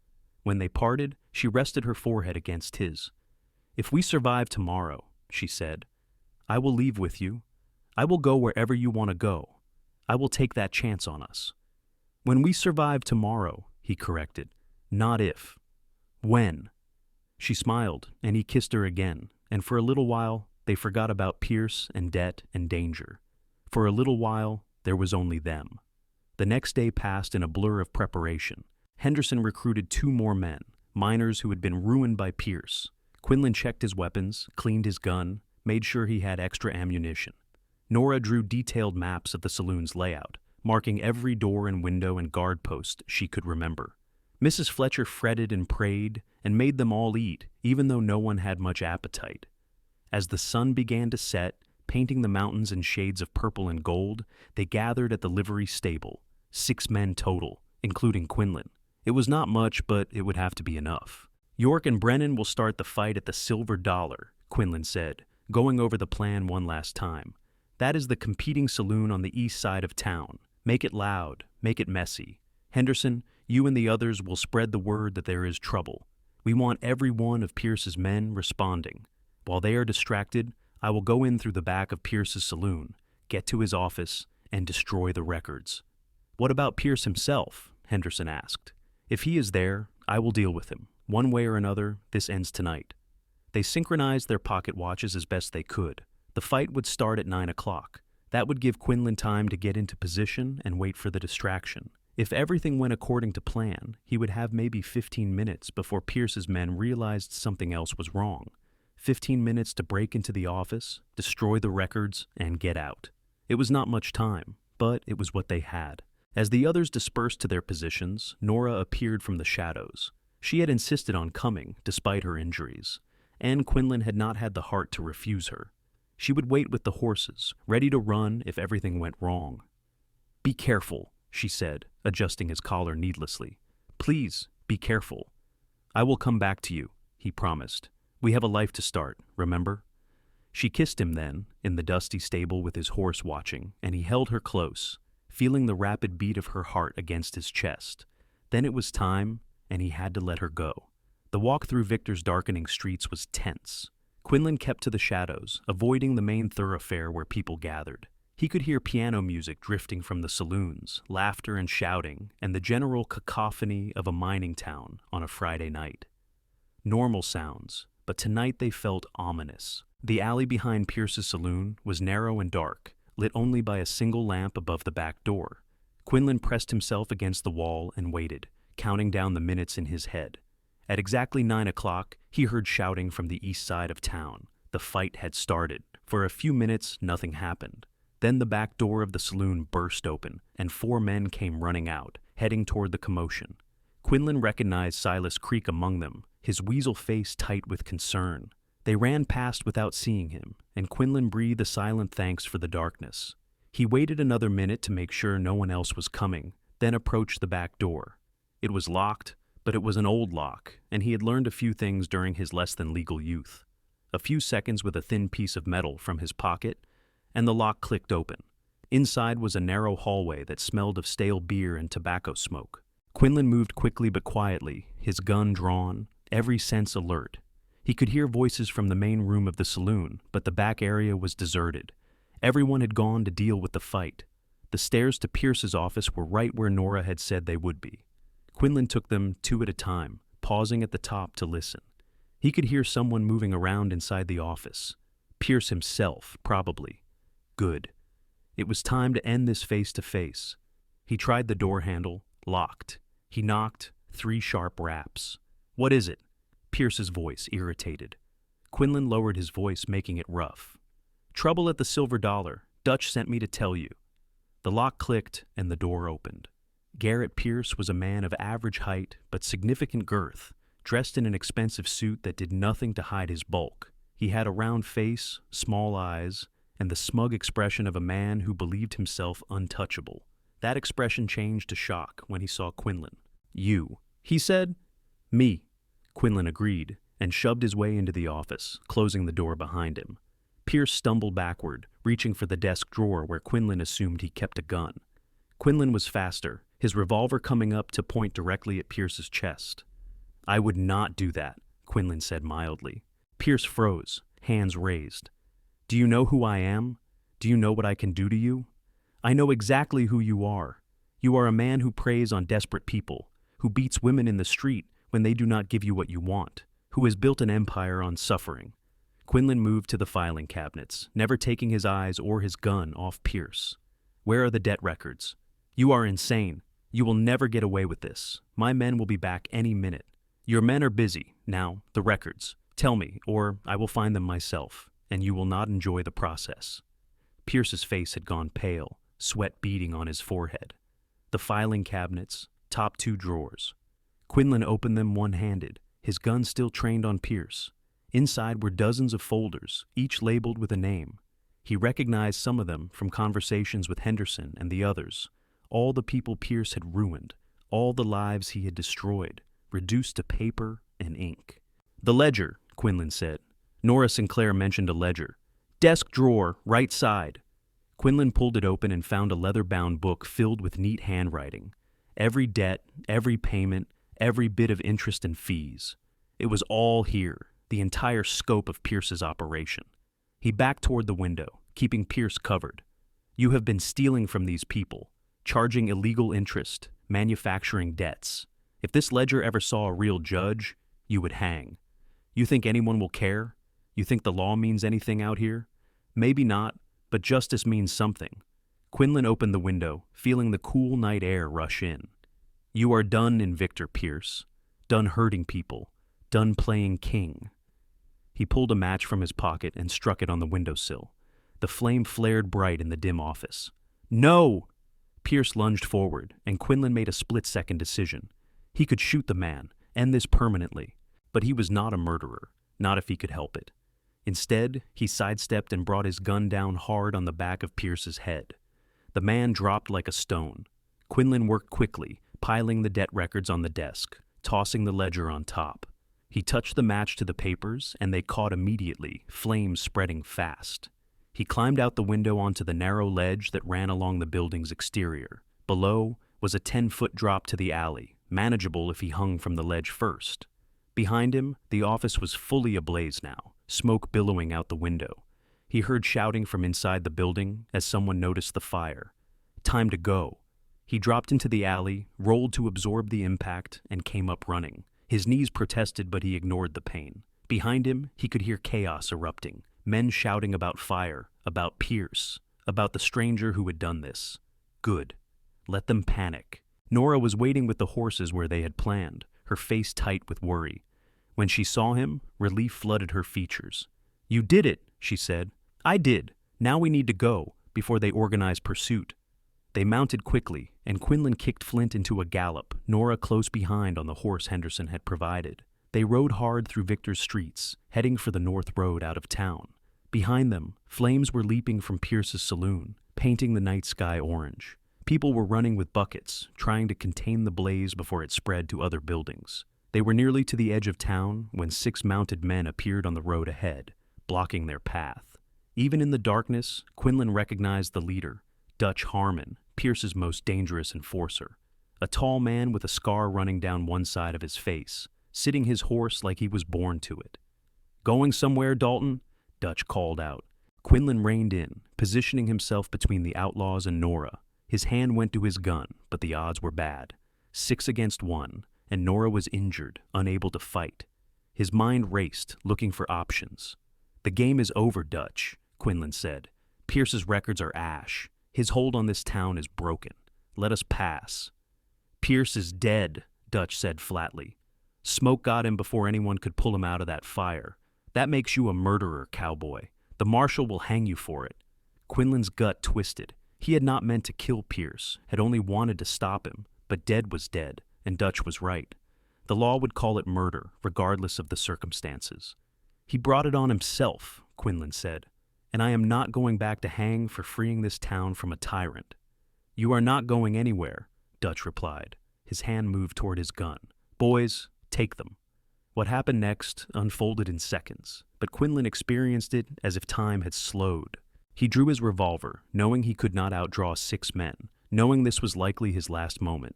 When they parted, she rested her forehead against his. "If we survive tomorrow," she said, "I will leave with you. I will go wherever you want to go. I will take that chance on us." "When we survive tomorrow," he corrected, "not if. When." She smiled, and he kissed her again, and for a little while they forgot about Pierce and debt and danger. For a little while there was only them. The next day passed in a blur of preparation. Henderson recruited 2 more men, miners who had been ruined by Pierce. Quinlan checked his weapons, cleaned his gun, made sure he had extra ammunition. Nora drew detailed maps of the saloon's layout, marking every door and window and guard post she could remember. Mrs. Fletcher fretted and prayed and made them all eat, even though no one had much appetite. As the sun began to set, painting the mountains in shades of purple and gold, they gathered at the livery stable, 6 men total, including Quinlan. It was not much, but it would have to be enough. "York and Brennan will start the fight at the Silver Dollar," Quinlan said, going over the plan one last time. "That is the competing saloon on the east side of town. Make it loud, make it messy. Henderson, you and the others will spread the word that there is trouble. We want every one of Pierce's men responding. While they are distracted, I will go in through the back of Pierce's saloon, get to his office, and destroy the records." "What about Pierce himself?" Henderson asked. "If he is there, I will deal with him. One way or another, this ends tonight." They synchronized their pocket watches as best they could. The fight would start at 9 o'clock. That would give Quinlan time to get into position and wait for the distraction. If everything went according to plan, he would have maybe 15 minutes before Pierce's men realized something else was wrong. 15 minutes to break into the office, destroy the records, and get out. It was not much time, but it was what they had. As the others dispersed to their positions, Nora appeared from the shadows. She had insisted on coming, despite her injuries, and Quinlan had not had the heart to refuse her. She would wait with the horses, ready to run if everything went wrong. "Be careful," she said, adjusting his collar needlessly. "Please, be careful." "I will come back to you," he promised. "We have a life to start, remember?" She kissed him then, in the dusty stable with his horse watching, and he held her close, feeling the rapid beat of her heart against his chest. Then it was time, and he had to let her go. The walk through Victor's darkening streets was tense. Quinlan kept to the shadows, avoiding the main thoroughfare where people gathered. He could hear piano music drifting from the saloons, laughter and shouting, and the general cacophony of a mining town on a Friday night. Normal sounds, but tonight they felt ominous. The alley behind Pierce's saloon was narrow and dark, lit only by a single lamp above the back door. Quinlan pressed himself against the wall and waited, counting down the minutes in his head. At exactly 9 o'clock, he heard shouting from the east side of town. The fight had started. For a few minutes, nothing happened. Then the back door of the saloon burst open, and 4 men came running out, heading toward the commotion. Quinlan recognized Silas Creek among them, his weasel face tight with concern. They ran past without seeing him, and Quinlan breathed a silent thanks for the darkness. He waited another minute to make sure no one else was coming, then approached the back door. It was locked, but it was an old lock, and he had learned a few things during his less-than-legal youth. A few seconds with a thin piece of metal from his pocket, and the lock clicked open. Inside was a narrow hallway that smelled of stale beer and tobacco smoke. Quinlan moved quickly but quietly, his gun drawn, every sense alert. He could hear voices from the main room of the saloon, but the back area was deserted. Everyone had gone to deal with the fight. The stairs to Pierce's office were right where Nora had said they would be. Quinlan took them 2 at a time, pausing at the top to listen. He could hear someone moving around inside the office. Pierce himself, probably. Good. It was time to end this face-to-face. He tried the door handle, locked. He knocked, 3 sharp raps. "What is it?" Pierce's voice, irritated. Quinlan lowered his voice, making it rough. "Trouble at the Silver Dollar. Dutch sent me to tell you." The lock clicked, and the door opened. Garrett Pierce was a man of average height but significant girth, dressed in an expensive suit that did nothing to hide his bulk. He had a round face, small eyes, and the smug expression of a man who believed himself untouchable. That expression changed to shock when he saw Quinlan. "You," he said. "Me," Quinlan agreed, and shoved his way into the office, closing the door behind him. Pierce stumbled backward, reaching for the desk drawer where Quinlan assumed he kept a gun. Quinlan was faster, his revolver coming up to point directly at Pierce's chest. "I would not do that," Quinlan said mildly. Pierce froze, hands raised. "Do you know who I am? Do you know what I can do to you? I know exactly who you are. You are a man who preys on desperate people, who beats women in the street when they do not give you what you want, who has built an empire on suffering." Quinlan moved to the filing cabinets, never taking his eyes or his gun off Pierce. "Where are the debt records? You are insane. You will never get away with this. My men will be back any minute. Your men are busy. Now, the records. Tell me, or I will find them myself, and you will not enjoy the process." Pierce's face had gone pale, sweat beading on his forehead. The filing cabinets, top two drawers. Quinlan opened them one-handed, his gun still trained on Pierce. Inside were dozens of folders, each labeled with a name. He recognized some of them from conversations with Henderson and the others. All the people Pierce had ruined, all the lives he had destroyed, reduced to paper and ink. "The ledger," Quinlan said. Nora Sinclair mentioned a ledger. "Desk drawer, right side." Quinlan pulled it open and found a leather-bound book filled with neat handwriting. Every debt, every payment, every bit of interest and fees. It was all here, the entire scope of Pierce's operation. He backed toward the window, keeping Pierce covered. "You have been stealing from these people, charging illegal interest, manufacturing debts. If this ledger ever saw a real judge, you would hang. You think anyone will care? You think the law means anything out here? Maybe not, but justice means something." Quinlan opened the window, feeling the cool night air rush in. "You are done, Invictor Pierce. Done hurting people. Done playing king." He pulled a match from his pocket and struck it on the windowsill. The flame flared bright in the dim office. "No!" Pierce lunged forward, and Quinlan made a split-second decision. He could shoot the man, end this permanently, but he was not a murderer, not if he could help it. Instead, he sidestepped and brought his gun down hard on the back of Pierce's head. The man dropped like a stone. Quinlan worked quickly, piling the debt records on the desk, tossing the ledger on top. He touched the match to the papers, and they caught immediately, flames spreading fast. He climbed out the window onto the narrow ledge that ran along the building's exterior. Below was a 10-foot drop to the alley, manageable if he hung from the ledge first. Behind him, the office was fully ablaze now, smoke billowing out the window. He heard shouting from inside the building as someone noticed the fire. Time to go. He dropped into the alley, rolled to absorb the impact, and came up running. His knees protested, but he ignored the pain. Behind him, he could hear chaos erupting. Men shouting about fire, about Pierce, about the stranger who had done this. Good. Let them panic. Nora was waiting with the horses where they had planned, her face tight with worry. When she saw him, relief flooded her features. "You did it," she said. "I did. Now we need to go, before they organize pursuit." They mounted quickly, and Quinlan kicked Flint into a gallop, Nora close behind on the horse Henderson had provided. They rode hard through Victor's streets, heading for the north road out of town. Behind them, flames were leaping from Pierce's saloon, painting the night sky orange. People were running with buckets, trying to contain the blaze before it spread to other buildings. They were nearly to the edge of town when 6 mounted men appeared on the road ahead, blocking their path. Even in the darkness, Quinlan recognized the leader, Dutch Harmon, Pierce's most dangerous enforcer. A tall man with a scar running down one side of his face, sitting his horse like he was born to it. "Going somewhere, Dalton?" Dutch called out. Quinlan reined in, positioning himself between the outlaws and Nora. His hand went to his gun, but the odds were bad. 6 against 1, and Nora was injured, unable to fight. His mind raced, looking for options. "The game is over, Dutch," Quinlan said. "Pierce's records are ash. His hold on this town is broken. Let us pass." "Pierce is dead," Dutch said flatly. "Smoke got him before anyone could pull him out of that fire. That makes you a murderer, Cowboy. The marshal will hang you for it." Quinlan's gut twisted. He had not meant to kill Pierce, had only wanted to stop him, but dead was dead, and Dutch was right. The law would call it murder, regardless of the circumstances. "He brought it on himself," Quinlan said, "and I am not going back to hang for freeing this town from a tyrant." "You are not going anywhere," Dutch replied. His hand moved toward his gun. "Boys, take them." What happened next unfolded in seconds. but Quinlan experienced it as if time had slowed. He drew his revolver, knowing he could not outdraw 6 men, knowing this was likely his last moment.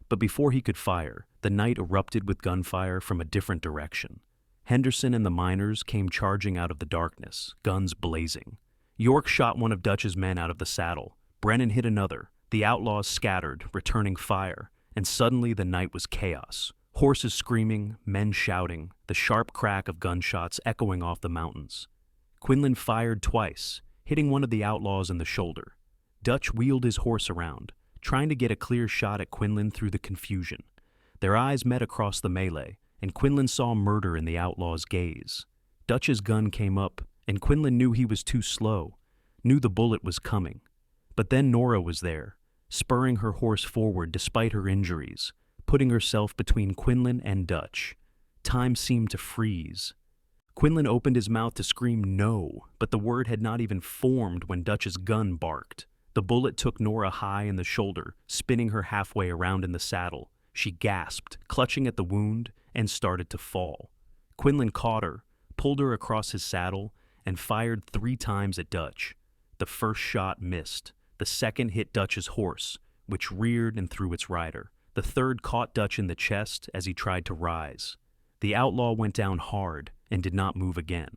But before he could fire, the night erupted with gunfire from a different direction. Henderson and the miners came charging out of the darkness, guns blazing. York shot one of Dutch's men out of the saddle. Brennan hit another. The outlaws scattered, returning fire, and suddenly the night was chaos. Horses screaming, men shouting, the sharp crack of gunshots echoing off the mountains. Quinlan fired twice, hitting one of the outlaws in the shoulder. Dutch wheeled his horse around, trying to get a clear shot at Quinlan through the confusion. Their eyes met across the melee, and Quinlan saw murder in the outlaw's gaze. Dutch's gun came up, and Quinlan knew he was too slow, knew the bullet was coming. But then Nora was there, spurring her horse forward despite her injuries, putting herself between Quinlan and Dutch. Time seemed to freeze. Quinlan opened his mouth to scream no, but the word had not even formed when Dutch's gun barked. The bullet took Nora high in the shoulder, spinning her halfway around in the saddle. She gasped, clutching at the wound, and started to fall. Quinlan caught her, pulled her across his saddle, and fired 3 times at Dutch. The first shot missed. The second hit Dutch's horse, which reared and threw its rider. The third caught Dutch in the chest as he tried to rise. The outlaw went down hard and did not move again.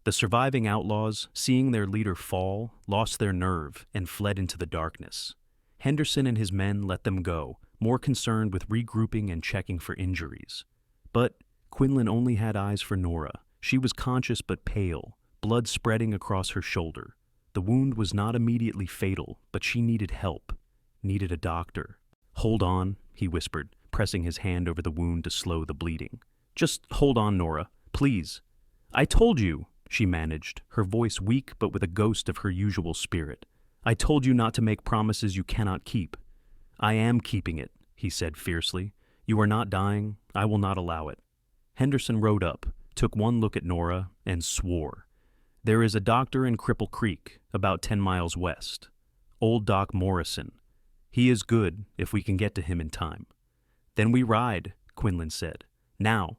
The surviving outlaws, seeing their leader fall, lost their nerve and fled into the darkness. Henderson and his men let them go, more concerned with regrouping and checking for injuries. But Quinlan only had eyes for Nora. She was conscious but pale, blood spreading across her shoulder. The wound was not immediately fatal, but she needed help, needed a doctor. "Hold on," he whispered, pressing his hand over the wound to slow the bleeding. "Just hold on, Nora, please." "I told you," she managed, her voice weak but with a ghost of her usual spirit. "I told you not to make promises you cannot keep." "I am keeping it," he said fiercely. "You are not dying. I will not allow it." Henderson rode up, took one look at Nora, and swore. "There is a doctor in Cripple Creek, about 10 miles west. Old Doc Morrison. He is good if we can get to him in time." "Then we ride," Quinlan said. "Now."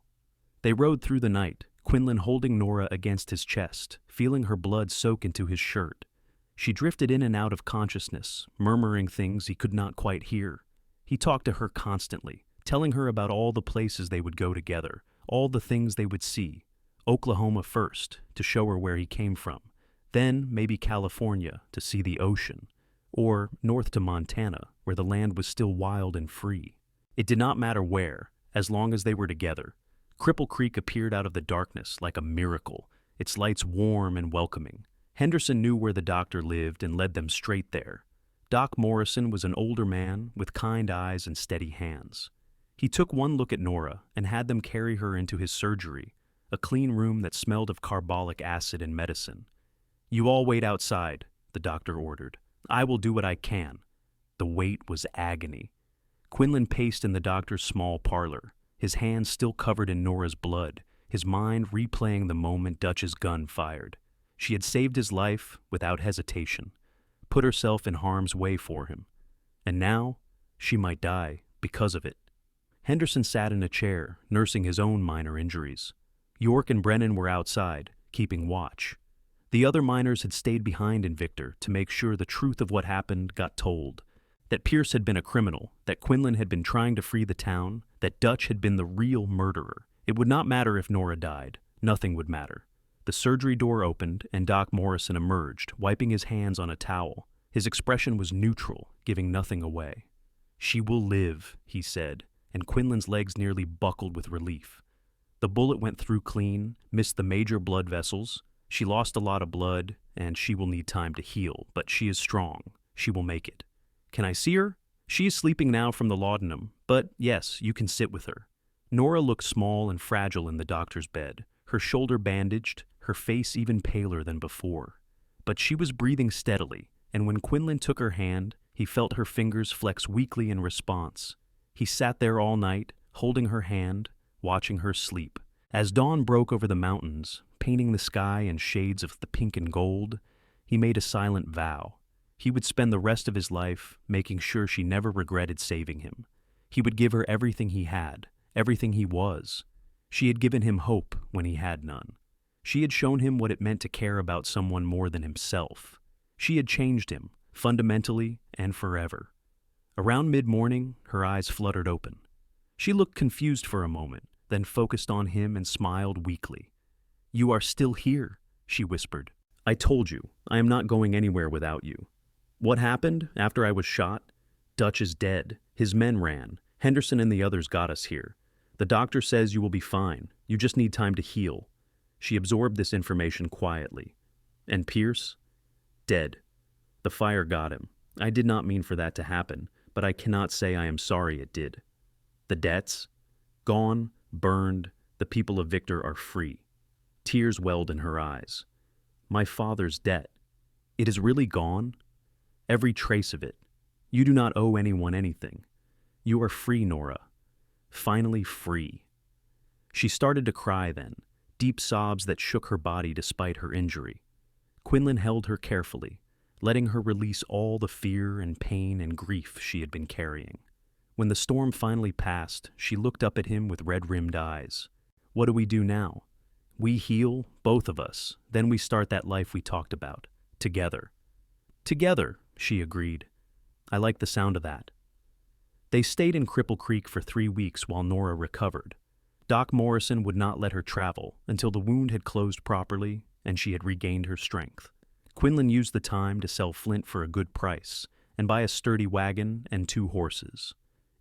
They rode through the night, Quinlan holding Nora against his chest, feeling her blood soak into his shirt. She drifted in and out of consciousness, murmuring things he could not quite hear. He talked to her constantly, telling her about all the places they would go together, all the things they would see. Oklahoma first, to show her where he came from. Then maybe California, to see the ocean. Or north to Montana, where the land was still wild and free. It did not matter where, as long as they were together. Cripple Creek appeared out of the darkness like a miracle, its lights warm and welcoming. Henderson knew where the doctor lived and led them straight there. Doc Morrison was an older man with kind eyes and steady hands. He took one look at Nora and had them carry her into his surgery, a clean room that smelled of carbolic acid and medicine. "You all wait outside," the doctor ordered. "I will do what I can." The wait was agony. Quinlan paced in the doctor's small parlor, his hands still covered in Nora's blood, his mind replaying the moment Dutch's gun fired. She had saved his life without hesitation, put herself in harm's way for him. And now, she might die because of it. Henderson sat in a chair, nursing his own minor injuries. York and Brennan were outside, keeping watch. The other miners had stayed behind in Victor to make sure the truth of what happened got told. That Pierce had been a criminal, that Quinlan had been trying to free the town, that Dutch had been the real murderer. It would not matter if Nora died. Nothing would matter. The surgery door opened, and Doc Morrison emerged, wiping his hands on a towel. His expression was neutral, giving nothing away. "She will live," he said, and Quinlan's legs nearly buckled with relief. The bullet went through clean, missed the major blood vessels. She lost a lot of blood, and she will need time to heal, but she is strong. She will make it. "Can I see her?" "She is sleeping now from the laudanum, but yes, you can sit with her." Nora looked small and fragile in the doctor's bed, her shoulder bandaged, her face even paler than before. But she was breathing steadily, and when Quinlan took her hand, he felt her fingers flex weakly in response. He sat there all night, holding her hand, watching her sleep. As dawn broke over the mountains, painting the sky in shades of the pink and gold, he made a silent vow. He would spend the rest of his life making sure she never regretted saving him. He would give her everything he had, everything he was. She had given him hope when he had none. She had shown him what it meant to care about someone more than himself. She had changed him, fundamentally and forever. Around mid-morning, her eyes fluttered open. She looked confused for a moment, then focused on him and smiled weakly. "You are still here," she whispered. "I told you, I am not going anywhere without you. What happened after I was shot? Dutch is dead. His men ran. Henderson and the others got us here. The doctor says you will be fine. You just need time to heal." She absorbed this information quietly. "And Pierce? Dead. The fire got him. I did not mean for that to happen, but I cannot say I am sorry it did. The debts? Gone, burned, the people of Victor are free." Tears welled in her eyes. "My father's debt. It is really gone? Every trace of it. You do not owe anyone anything. You are free, Nora. Finally free." She started to cry then, deep sobs that shook her body despite her injury. Quinlan held her carefully, letting her release all the fear and pain and grief she had been carrying. When the storm finally passed, she looked up at him with red-rimmed eyes. "What do we do now? We heal, both of us, then we start that life we talked about, together." "Together," she agreed. "I like the sound of that." They stayed in Cripple Creek for 3 weeks while Nora recovered. Doc Morrison would not let her travel until the wound had closed properly and she had regained her strength. Quinlan used the time to sell Flint for a good price and buy a sturdy wagon and 2 horses.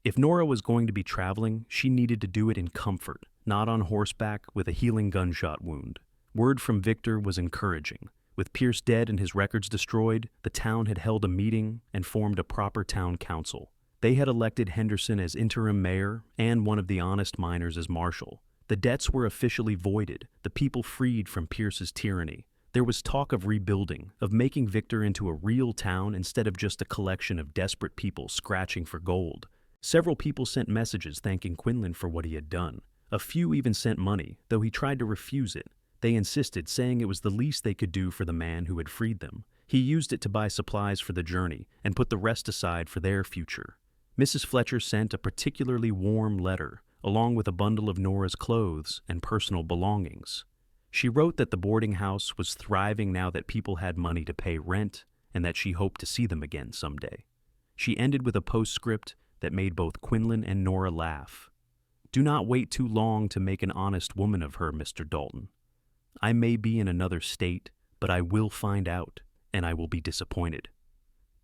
If Nora was going to be traveling, she needed to do it in comfort, not on horseback with a healing gunshot wound. Word from Victor was encouraging. With Pierce dead and his records destroyed, the town had held a meeting and formed a proper town council. They had elected Henderson as interim mayor and one of the honest miners as marshal. The debts were officially voided, the people freed from Pierce's tyranny. There was talk of rebuilding, of making Victor into a real town instead of just a collection of desperate people scratching for gold. Several people sent messages thanking Quinlan for what he had done. A few even sent money, though he tried to refuse it. They insisted, saying it was the least they could do for the man who had freed them. He used it to buy supplies for the journey and put the rest aside for their future. Mrs. Fletcher sent a particularly warm letter, along with a bundle of Nora's clothes and personal belongings. She wrote that the boarding house was thriving now that people had money to pay rent and that she hoped to see them again someday. She ended with a postscript that made both Quinlan and Nora laugh. "Do not wait too long to make an honest woman of her, Mr. Dalton. I may be in another state, but I will find out, and I will be disappointed."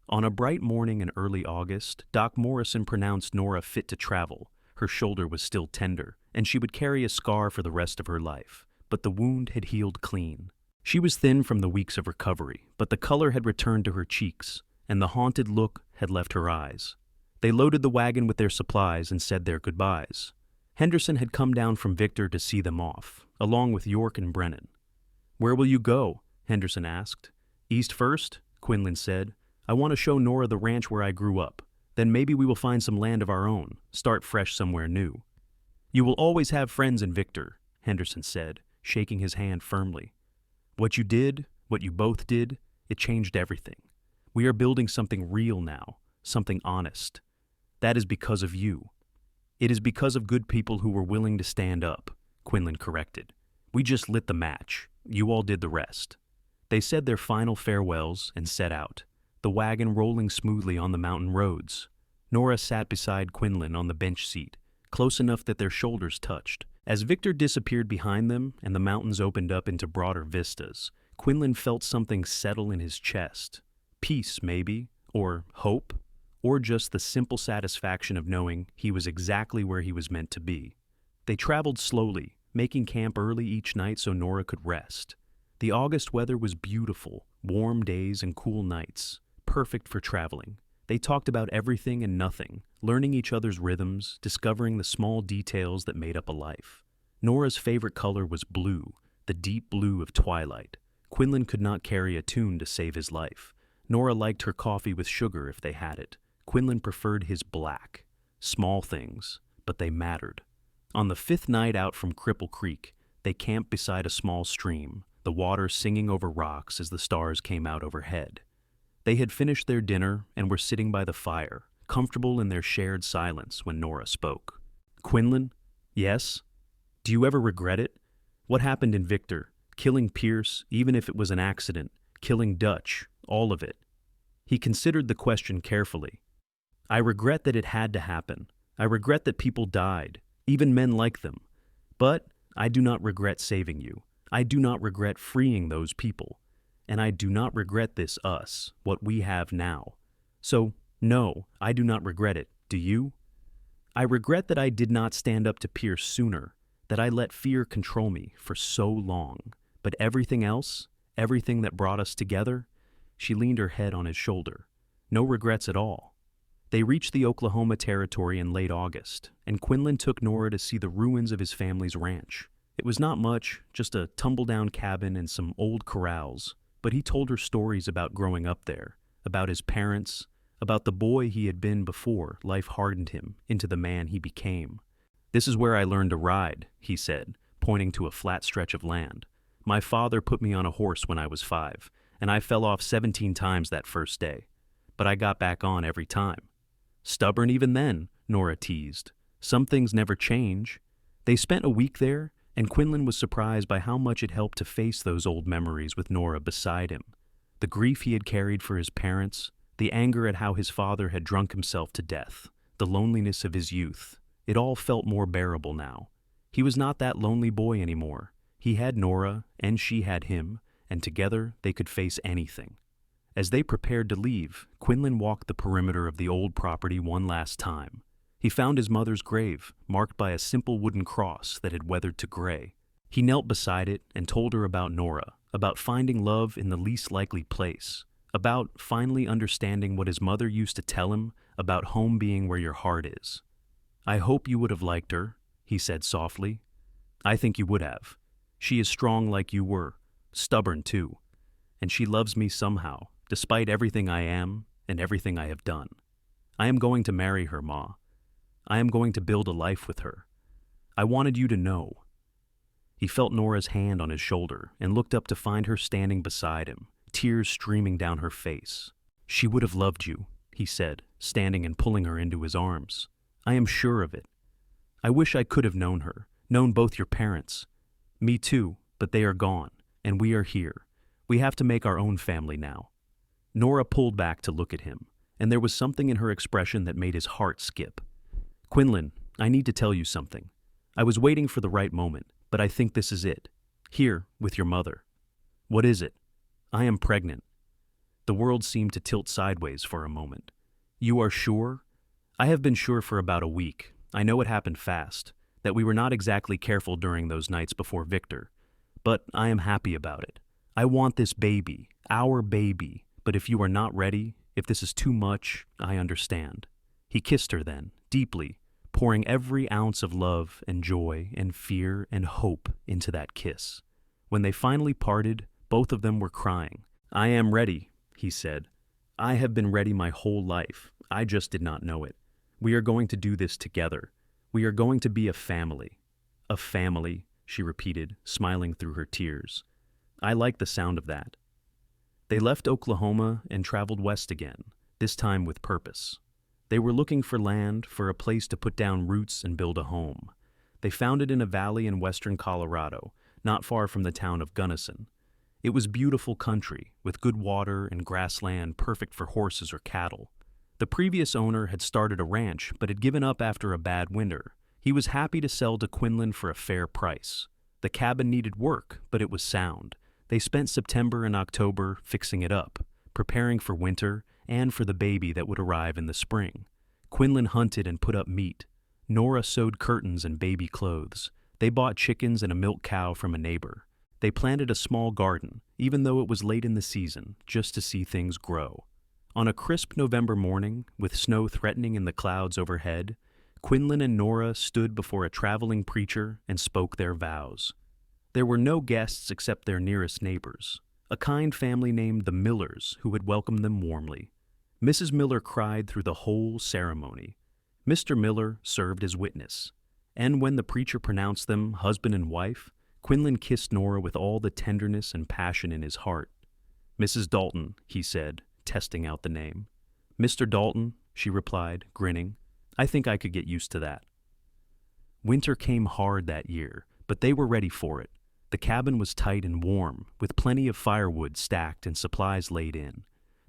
On a bright morning in early August, Doc Morrison pronounced Nora fit to travel. Her shoulder was still tender, and she would carry a scar for the rest of her life, but the wound had healed clean. She was thin from the weeks of recovery, but the color had returned to her cheeks, and the haunted look had left her eyes. They loaded the wagon with their supplies and said their goodbyes. Henderson had come down from Victor to see them off, along with York and Brennan. "Where will you go?" Henderson asked. "East first," Quinlan said. "I want to show Nora the ranch where I grew up. Then maybe we will find some land of our own, start fresh somewhere new." "You will always have friends in Victor," Henderson said, shaking his hand firmly. "What you did, what you both did, it changed everything. We are building something real now, something honest. That is because of you." "It is because of good people who were willing to stand up," Quinlan corrected. "We just lit the match. You all did the rest." They said their final farewells and set out, the wagon rolling smoothly on the mountain roads. Nora sat beside Quinlan on the bench seat, close enough that their shoulders touched. As Victor disappeared behind them and the mountains opened up into broader vistas, Quinlan felt something settle in his chest. Peace, maybe, or hope, or just the simple satisfaction of knowing he was exactly where he was meant to be. They traveled slowly, making camp early each night so Nora could rest. The August weather was beautiful, warm days and cool nights, perfect for traveling. They talked about everything and nothing, learning each other's rhythms, discovering the small details that made up a life. Nora's favorite color was blue, the deep blue of twilight. Quinlan could not carry a tune to save his life. Nora liked her coffee with sugar if they had it. Quinlan preferred his black. Small things, but they mattered. On the 5th night out from Cripple Creek, they camped beside a small stream, the water singing over rocks as the stars came out overhead. They had finished their dinner and were sitting by the fire, comfortable in their shared silence when Nora spoke. "Quinlan?" "Yes?" "Do you ever regret it? What happened in Victor? Killing Pierce, even if it was an accident, killing Dutch, all of it. He considered the question carefully. I regret that it had to happen. I regret that people died, even men like them. But I do not regret saving you. I do not regret freeing those people. And I do not regret this us, what we have now. So, no, I do not regret it. Do you? I regret that I did not stand up to Pierce sooner, that I let fear control me for so long. But everything else, everything that brought us together, she leaned her head on his shoulder. No regrets at all. They reached the Oklahoma Territory in late August, and Quinlan took Nora to see the ruins of his family's ranch. It was not much, just a tumble-down cabin and some old corrals, but he told her stories about growing up there, about his parents, about the boy he had been before life hardened him into the man he became. This is where I learned to ride, he said, pointing to a flat stretch of land. My father put me on a horse when I was 5, and I fell off 17 times that first day. But I got back on every time. Stubborn even then, Nora teased. Some things never change. They spent a week there, and Quinlan was surprised by how much it helped to face those old memories with Nora beside him. The grief he had carried for his parents, the anger at how his father had drunk himself to death, the loneliness of his youth. It all felt more bearable now. He was not that lonely boy anymore. He had Nora, and she had him, and together they could face anything. As they prepared to leave, Quinlan walked the perimeter of the old property one last time. He found his mother's grave, marked by a simple wooden cross that had weathered to gray. He knelt beside it and told her about Nora, about finding love in the least likely place, about finally understanding what his mother used to tell him about home being where your heart is. I hope you would have liked her, he said softly. I think you would have. She is strong like you were, stubborn too, and she loves me somehow, despite everything I am and everything I have done. I am going to marry her, Ma. I am going to build a life with her. I wanted you to know. He felt Nora's hand on his shoulder and looked up to find her standing beside him, tears streaming down her face. She would have loved you, he said, standing and pulling her into his arms. I am sure of it. I wish I could have known her, known both your parents. Me too, but they are gone, and we are here. We have to make our own family now. Nora pulled back to look at him, and there was something in her expression that made his heart skip. Quinlan, I need to tell you something. I was waiting for the right moment, but I think this is it. Here, with your mother. What is it? I am pregnant. The world seemed to tilt sideways for a moment. You are sure? I have been sure for about a week. I know it happened fast, that we were not exactly careful during those nights before Victor. But I am happy about it. I want this baby, our baby. But if you are not ready, if this is too much, I understand. He kissed her then, deeply, pouring every ounce of love and joy and fear and hope into that kiss. When they finally parted, both of them were crying. I am ready, he said. I have been ready my whole life. I just did not know it. We are going to do this together. We are going to be a family. A family, she repeated, smiling through her tears. I like the sound of that. They left Oklahoma and traveled west again, this time with purpose. They were looking for land, for a place to put down roots and build a home. They found it in a valley in western Colorado, not far from the town of Gunnison. It was beautiful country, with good water and grassland perfect for horses or cattle. The previous owner had started a ranch, but had given up after a bad winter. He was happy to sell to Quinlan for a fair price. The cabin needed work, but it was sound. They spent September and October fixing it up, preparing for winter and for the baby that would arrive in the spring. Quinlan hunted and put up meat. Nora sewed curtains and baby clothes. They bought chickens and a milk cow from a neighbor. They planted a small garden, even though it was late in the season, just to see things grow. On a crisp November morning, with snow threatening in the clouds overhead, Quinlan and Nora stood before a traveling preacher and spoke their vows. There were no guests except their nearest neighbors, a kind family named the Millers who had welcomed them warmly. Mrs. Miller cried through the whole ceremony. Mr. Miller served as witness, and when the preacher pronounced them husband and wife, Quinlan kissed Nora with all the tenderness and passion in his heart. Mrs. Dalton, he said, testing out the name. Mr. Dalton, she replied, grinning. I think I could get used to that. Winter came hard that year, but they were ready for it. The cabin was tight and warm, with plenty of firewood stacked and supplies laid in.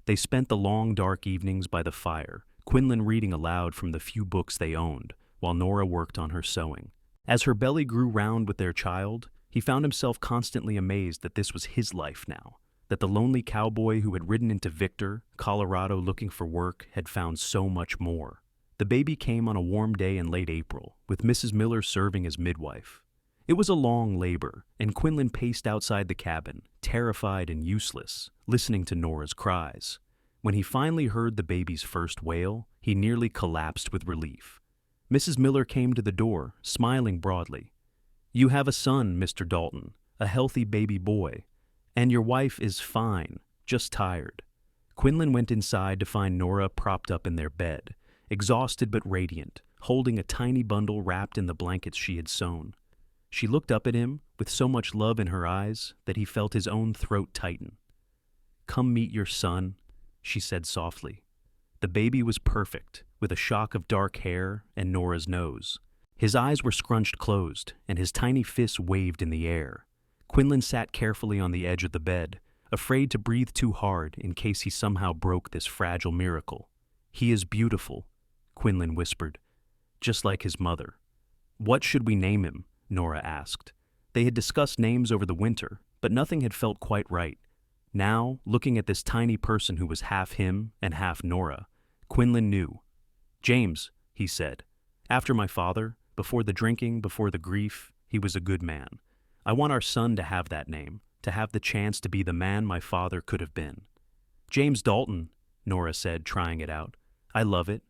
They spent the long, dark evenings by the fire, Quinlan reading aloud from the few books they owned, while Nora worked on her sewing. As her belly grew round with their child, he found himself constantly amazed that this was his life now, that the lonely cowboy who had ridden into Victor, Colorado looking for work had found so much more. The baby came on a warm day in late April, with Mrs. Miller serving as midwife. It was a long labor, and Quinlan paced outside the cabin, terrified and useless, listening to Nora's cries. When he finally heard the baby's first wail, he nearly collapsed with relief. Mrs. Miller came to the door, smiling broadly. "You have a son, Mr. Dalton, a healthy baby boy. And your wife is fine, just tired." Quinlan went inside to find Nora propped up in their bed, exhausted but radiant, holding a tiny bundle wrapped in the blankets she had sewn. She looked up at him with so much love in her eyes that he felt his own throat tighten. "Come meet your son," she said softly. The baby was perfect, with a shock of dark hair and Nora's nose. His eyes were scrunched closed, and his tiny fists waved in the air. Quinlan sat carefully on the edge of the bed, afraid to breathe too hard in case he somehow broke this fragile miracle. "He is beautiful," Quinlan whispered, "just like his mother." "What should we name him?" Nora asked. They had discussed names over the winter, but nothing had felt quite right. Now, looking at this tiny person who was half him and half Nora, Quinlan knew. "James," he said. "After my father, before the drinking, before the grief, he was a good man. I want our son to have that name, to have the chance to be the man my father could have been." "James Dalton," Nora said, trying it out. "I love it."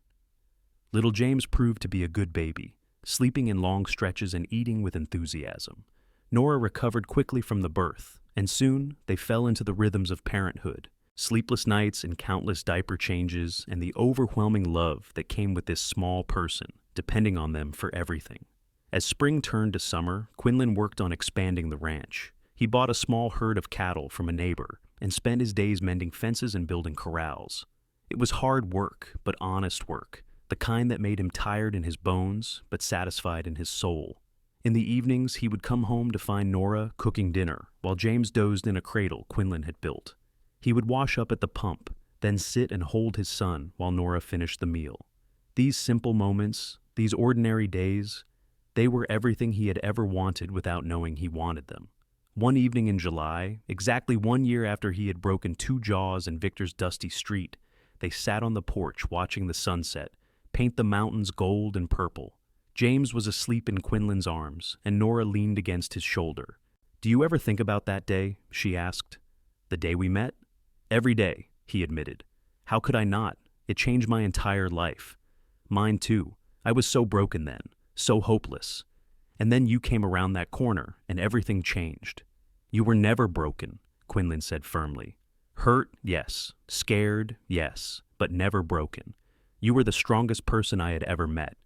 Little James proved to be a good baby, sleeping in long stretches and eating with enthusiasm. Nora recovered quickly from the birth, and soon they fell into the rhythms of parenthood, sleepless nights and countless diaper changes and the overwhelming love that came with this small person, depending on them for everything. As spring turned to summer, Quinlan worked on expanding the ranch. He bought a small herd of cattle from a neighbor and spent his days mending fences and building corrals. It was hard work, but honest work, the kind that made him tired in his bones, but satisfied in his soul. In the evenings, he would come home to find Nora cooking dinner, while James dozed in a cradle Quinlan had built. He would wash up at the pump, then sit and hold his son while Nora finished the meal. These simple moments, these ordinary days, they were everything he had ever wanted without knowing he wanted them. One evening in July, exactly 1 year after he had broken 2 jaws in Victor's dusty street, they sat on the porch watching the sunset paint the mountains gold and purple. James was asleep in Quinlan's arms, and Nora leaned against his shoulder. "Do you ever think about that day?" she asked. "The day we met?" "Every day," he admitted. "How could I not? It changed my entire life." "Mine too. I was so broken then, so hopeless. And then you came around that corner, and everything changed." "You were never broken," Quinlan said firmly. "Hurt, yes. Scared, yes. But never broken. You were the strongest person I had ever met.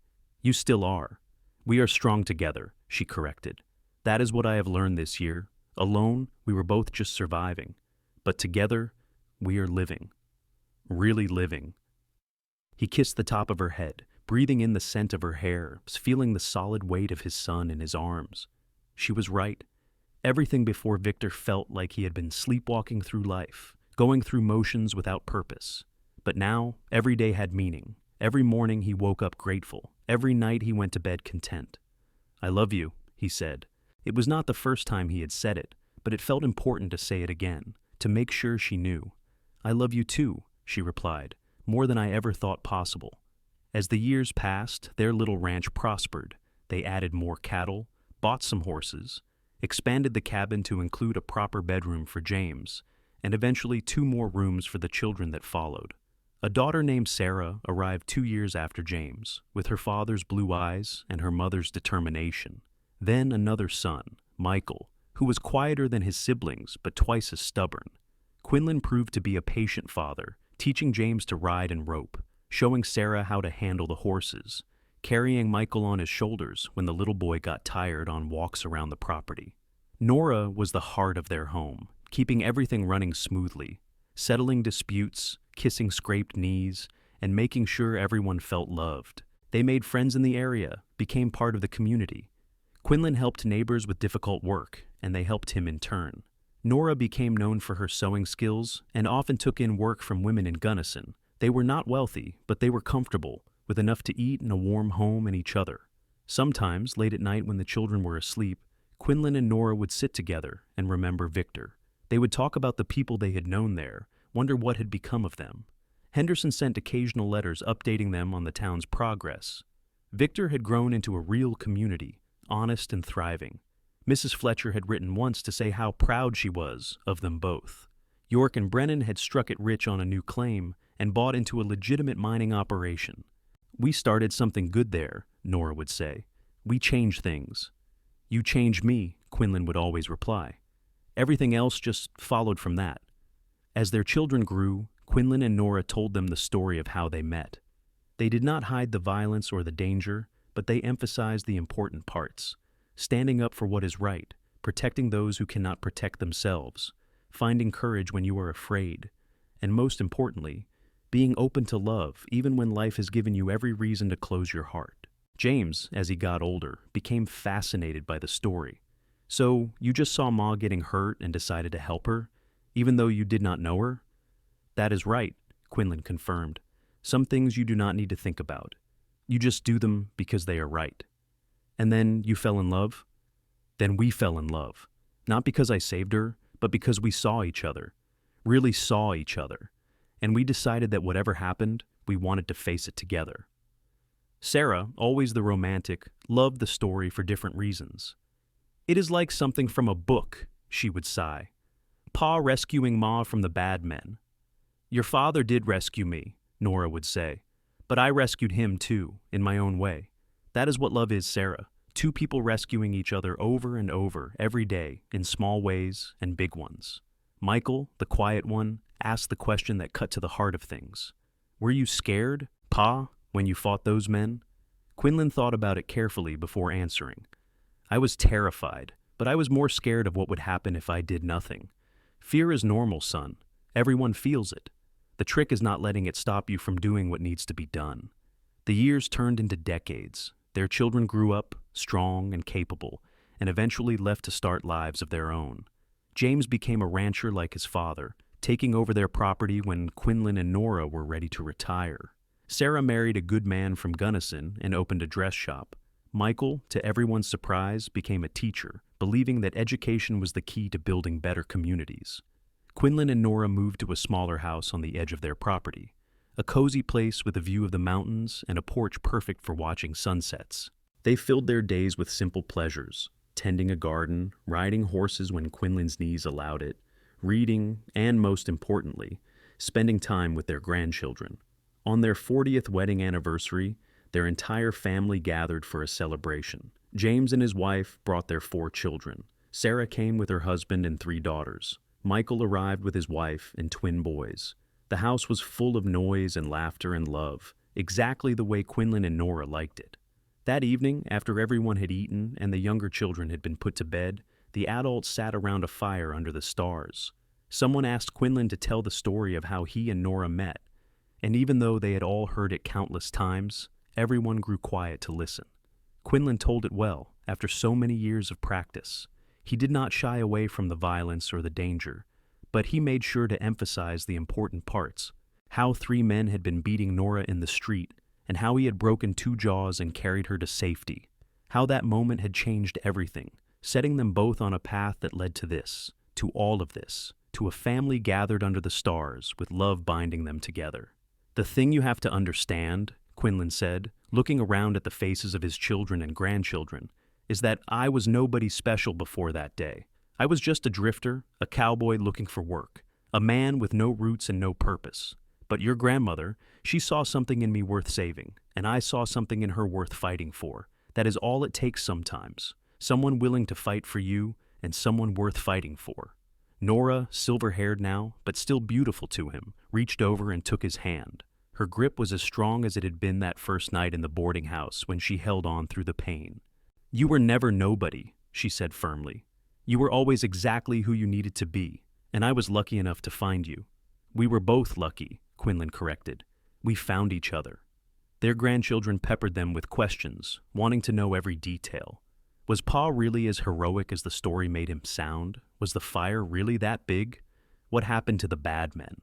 You still are." "We are strong together," she corrected. "That is what I have learned this year. Alone, we were both just surviving. But together, we are living. Really living." He kissed the top of her head, breathing in the scent of her hair, feeling the solid weight of his son in his arms. She was right. Everything before Victor felt like he had been sleepwalking through life, going through motions without purpose. But now, every day had meaning. Every morning he woke up grateful. Every night he went to bed content. "I love you," he said. It was not the first time he had said it, but it felt important to say it again, to make sure she knew. "I love you too," she replied, "more than I ever thought possible." As the years passed, their little ranch prospered. They added more cattle, bought some horses, expanded the cabin to include a proper bedroom for James, and eventually 2 more rooms for the children that followed. A daughter named Sarah arrived 2 years after James, with her father's blue eyes and her mother's determination. Then another son, Michael, who was quieter than his siblings but twice as stubborn. Quinlan proved to be a patient father, teaching James to ride and rope, showing Sarah how to handle the horses, carrying Michael on his shoulders when the little boy got tired on walks around the property. Nora was the heart of their home, keeping everything running smoothly, settling disputes, kissing scraped knees, and making sure everyone felt loved. They made friends in the area, became part of the community. Quinlan helped neighbors with difficult work, and they helped him in turn. Nora became known for her sewing skills and often took in work from women in Gunnison. They were not wealthy, but they were comfortable, with enough to eat and a warm home and each other. Sometimes, late at night when the children were asleep, Quinlan and Nora would sit together and remember Victor. They would talk about the people they had known there, wonder what had become of them. Henderson sent occasional letters updating them on the town's progress. Victor had grown into a real community, honest and thriving. Mrs. Fletcher had written once to say how proud she was of them both. York and Brennan had struck it rich on a new claim and bought into a legitimate mining operation. "We started something good there," Nora would say. "We changed things." "You changed me," Quinlan would always reply. Everything else just followed from that. As their children grew, Quinlan and Nora told them the story of how they met. They did not hide the violence or the danger, but they emphasized the important parts: standing up for what is right, protecting those who cannot protect themselves, finding courage when you are afraid, and most importantly, being open to love even when life has given you every reason to close your heart. James, as he got older, became fascinated by the story. "So, you just saw Ma getting hurt and decided to help her, even though you did not know her?" "That is right," Quinlan confirmed. "Some things you do not need to think about. You just do them because they are right." "And then you fell in love?" "Then we fell in love. Not because I saved her, but because we saw each other. Really saw each other. And we decided that whatever happened, we wanted to face it together." Sarah, always the romantic, loved the story for different reasons. "It is like something from a book," she would sigh. "Pa rescuing Ma from the bad men." "Your father did rescue me," Nora would say, "but I rescued him too, in my own way. That is what love is, Sarah. Two people rescuing each other over and over every day in small ways and big ones." Michael, the quiet one, asked the question that cut to the heart of things. "Were you scared, Pa, when you fought those men?" Quinlan thought about it carefully before answering. "I was terrified, but I was more scared of what would happen if I did nothing. Fear is normal, son. Everyone feels it. The trick is not letting it stop you from doing what needs to be done." The years turned into decades. Their children grew up, strong and capable, and eventually left to start lives of their own. James became a rancher like his father, taking over their property when Quinlan and Nora were ready to retire. Sarah married a good man from Gunnison and opened a dress shop. Michael, to everyone's surprise, became a teacher, believing that education was the key to building better communities. Quinlan and Nora moved to a smaller house on the edge of their property, a cozy place with a view of the mountains and a porch perfect for watching sunsets. They filled their days with simple pleasures: tending a garden, riding horses when Quinlan's knees allowed it, reading, and most importantly, spending time with their grandchildren. On their 40th wedding anniversary, their entire family gathered for a celebration. James and his wife brought their 4 children. Sarah came with her husband and 3 daughters. Michael arrived with his wife and twin boys. The house was full of noise and laughter and love, exactly the way Quinlan and Nora liked it. That evening, after everyone had eaten and the younger children had been put to bed, the adults sat around a fire under the stars. Someone asked Quinlan to tell the story of how he and Nora met, and even though they had all heard it countless times, everyone grew quiet to listen. Quinlan told it well, after so many years of practice. He did not shy away from the violence or the danger, but he made sure to emphasize the important parts: how 3 men had been beating Nora in the street, and how he had broken 2 jaws and carried her to safety. How that moment had changed everything, setting them both on a path that led to this, to all of this, to a family gathered under the stars with love binding them together. "The thing you have to understand," Quinlan said, looking around at the faces of his children and grandchildren, "is that I was nobody special before that day. I was just a drifter, a cowboy looking for work, a man with no roots and no purpose. But your grandmother, she saw something in me worth saving, and I saw something in her worth fighting for. That is all it takes sometimes. Someone willing to fight for you, and someone worth fighting for." Nora, silver-haired now, but still beautiful to him, reached over and took his hand. Her grip was as strong as it had been that first night in the boarding house when she held on through the pain. "You were never nobody," she said firmly. "You were always exactly who you needed to be, and I was lucky enough to find you." "We were both lucky," Quinlan corrected. "We found each other." Their grandchildren peppered them with questions, wanting to know every detail. Was Pa really as heroic as the story made him sound? Was the fire really that big? What happened to the bad men?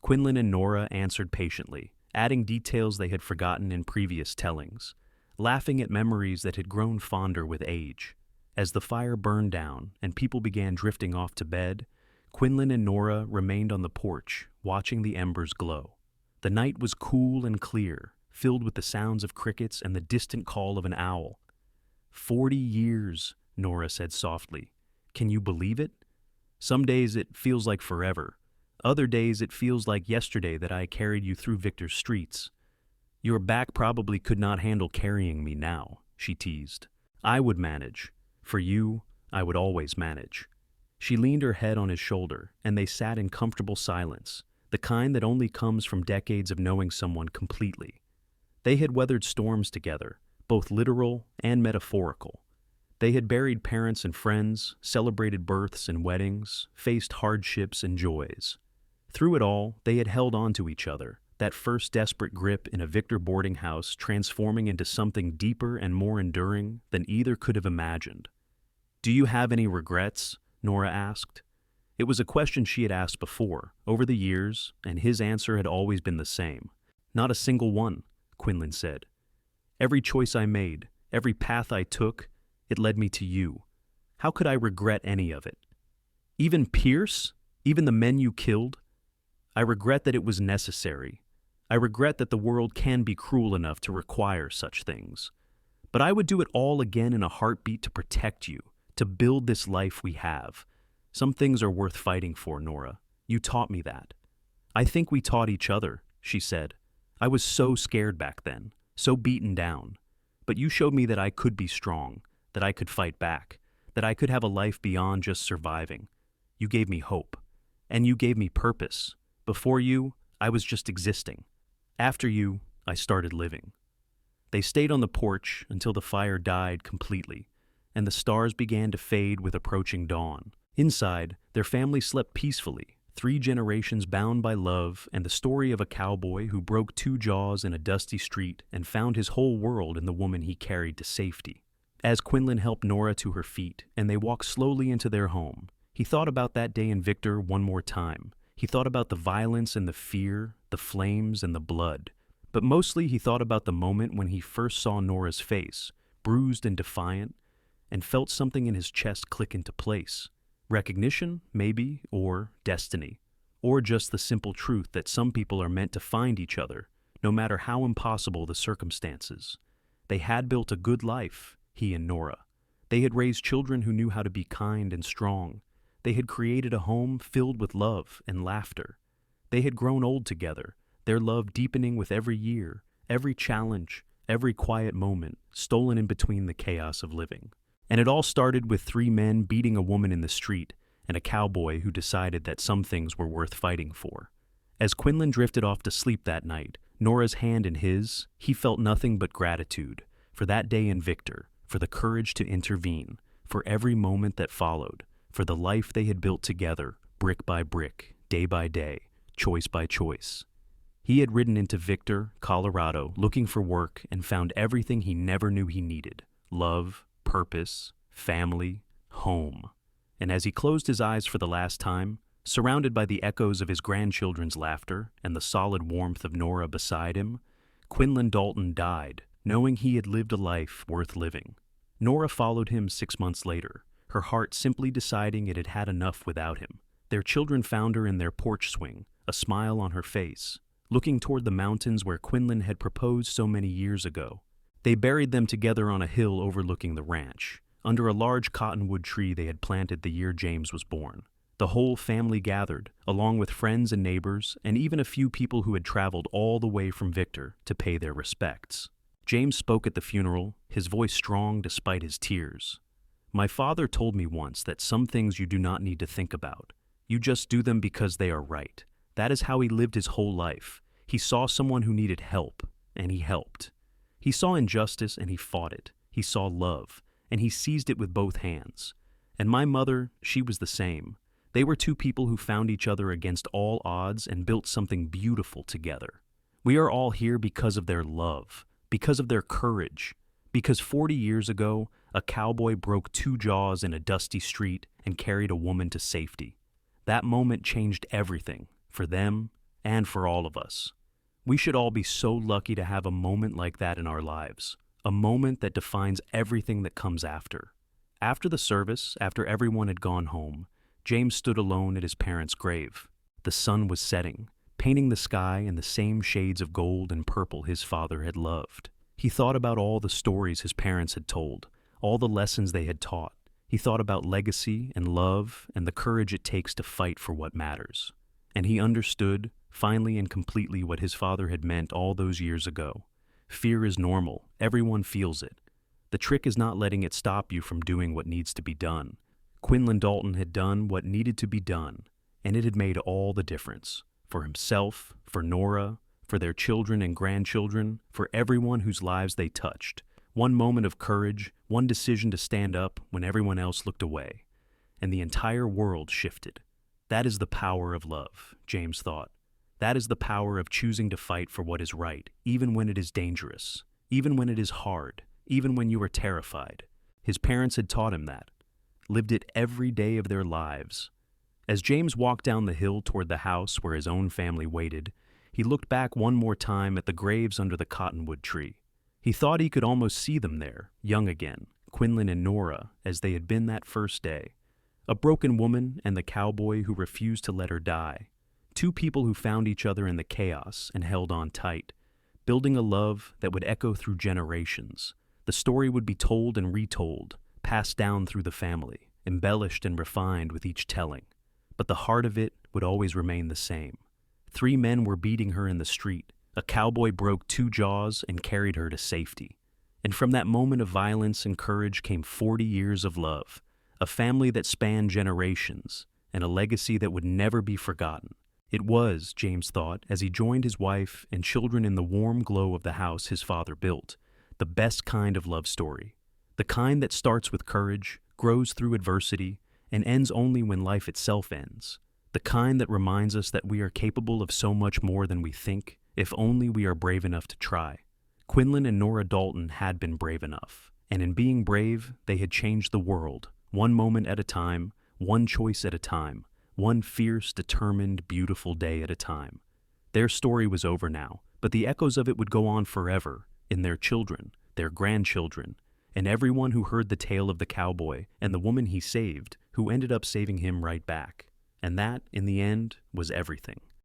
Quinlan and Nora answered patiently, adding details they had forgotten in previous tellings, laughing at memories that had grown fonder with age. As the fire burned down and people began drifting off to bed, Quinlan and Nora remained on the porch, watching the embers glow. The night was cool and clear, filled with the sounds of crickets and the distant call of an owl. 40 years, Nora said softly. Can you believe it? Some days it feels like forever. Other days it feels like yesterday that I carried you through Victor's streets. Your back probably could not handle carrying me now, she teased. I would manage. For you, I would always manage. She leaned her head on his shoulder, and they sat in comfortable silence, the kind that only comes from decades of knowing someone completely. They had weathered storms together, both literal and metaphorical. They had buried parents and friends, celebrated births and weddings, faced hardships and joys. Through it all, they had held on to each other, that first desperate grip in a Victor boarding house transforming into something deeper and more enduring than either could have imagined. Do you have any regrets? Nora asked. It was a question she had asked before, over the years, and his answer had always been the same. Not a single one, Quinlan said. Every choice I made, every path I took, it led me to you. How could I regret any of it? Even Pierce? Even the men you killed? I regret that it was necessary. I regret that the world can be cruel enough to require such things. But I would do it all again in a heartbeat to protect you, to build this life we have. Some things are worth fighting for, Nora. You taught me that. I think we taught each other, she said. I was so scared back then, so beaten down. But you showed me that I could be strong, that I could fight back, that I could have a life beyond just surviving. You gave me hope. And you gave me purpose. Before you, I was just existing. After you, I started living. They stayed on the porch until the fire died completely, and the stars began to fade with approaching dawn. Inside, their family slept peacefully, 3 generations bound by love and the story of a cowboy who broke 2 jaws in a dusty street and found his whole world in the woman he carried to safety. As Quinlan helped Nora to her feet and they walked slowly into their home, he thought about that day in Victor one more time. He thought about the violence and the fear, the flames and the blood. But mostly he thought about the moment when he first saw Nora's face, bruised and defiant, and felt something in his chest click into place. Recognition, maybe, or destiny. Or just the simple truth that some people are meant to find each other, no matter how impossible the circumstances. They had built a good life, he and Nora. They had raised children who knew how to be kind and strong. They had created a home filled with love and laughter. They had grown old together, their love deepening with every year, every challenge, every quiet moment, stolen in between the chaos of living. And it all started with 3 men beating a woman in the street and a cowboy who decided that some things were worth fighting for. As Quinlan drifted off to sleep that night, Nora's hand in his, he felt nothing but gratitude for that day in Victor, for the courage to intervene, for every moment that followed, for the life they had built together, brick by brick, day by day, choice by choice. He had ridden into Victor, Colorado, looking for work and found everything he never knew he needed: love, purpose, family, home. And as he closed his eyes for the last time, surrounded by the echoes of his grandchildren's laughter and the solid warmth of Nora beside him, Quinlan Dalton died, knowing he had lived a life worth living. Nora followed him 6 months later, her heart simply deciding it had had enough without him. Their children found her in their porch swing, a smile on her face, looking toward the mountains where Quinlan had proposed so many years ago. They buried them together on a hill overlooking the ranch, under a large cottonwood tree they had planted the year James was born. The whole family gathered, along with friends and neighbors, and even a few people who had traveled all the way from Victor to pay their respects. James spoke at the funeral, his voice strong despite his tears. My father told me once that some things you do not need to think about. You just do them because they are right. That is how he lived his whole life. He saw someone who needed help, and he helped. He saw injustice and he fought it. He saw love, and he seized it with both hands. And my mother, she was the same. They were 2 people who found each other against all odds and built something beautiful together. We are all here because of their love, because of their courage, Because 40 years ago, a cowboy broke two jaws in a dusty street and carried a woman to safety. That moment changed everything, for them and for all of us. We should all be so lucky to have a moment like that in our lives, a moment that defines everything that comes after. After the service, after everyone had gone home, James stood alone at his parents' grave. The sun was setting, painting the sky in the same shades of gold and purple his father had loved. He thought about all the stories his parents had told, all the lessons they had taught. He thought about legacy and love and the courage it takes to fight for what matters. And he understood, finally and completely, what his father had meant all those years ago. Fear is normal. Everyone feels it. The trick is not letting it stop you from doing what needs to be done. Quinlan Dalton had done what needed to be done, and it had made all the difference. For himself, for Nora, for their children and grandchildren, for everyone whose lives they touched. One moment of courage, one decision to stand up when everyone else looked away, and the entire world shifted. That is the power of love, James thought. That is the power of choosing to fight for what is right, even when it is dangerous, even when it is hard, even when you are terrified. His parents had taught him that, lived it every day of their lives. As James walked down the hill toward the house where his own family waited, he looked back one more time at the graves under the cottonwood tree. He thought he could almost see them there, young again, Quinlan and Nora, as they had been that first day. A broken woman and the cowboy who refused to let her die. Two people who found each other in the chaos and held on tight, building a love that would echo through generations. The story would be told and retold, passed down through the family, embellished and refined with each telling. But the heart of it would always remain the same. Three men were beating her in the street. A cowboy broke two jaws and carried her to safety. And from that moment of violence and courage came 40 years of love, a family that spanned generations, and a legacy that would never be forgotten. It was, James thought, as he joined his wife and children in the warm glow of the house his father built, the best kind of love story. The kind that starts with courage, grows through adversity, and ends only when life itself ends. The kind that reminds us that we are capable of so much more than we think, if only we are brave enough to try. Quinlan and Nora Dalton had been brave enough, and in being brave, they had changed the world, one moment at a time, one choice at a time, one fierce, determined, beautiful day at a time. Their story was over now, but the echoes of it would go on forever, in their children, their grandchildren, and everyone who heard the tale of the cowboy and the woman he saved, who ended up saving him right back. And that, in the end, was everything.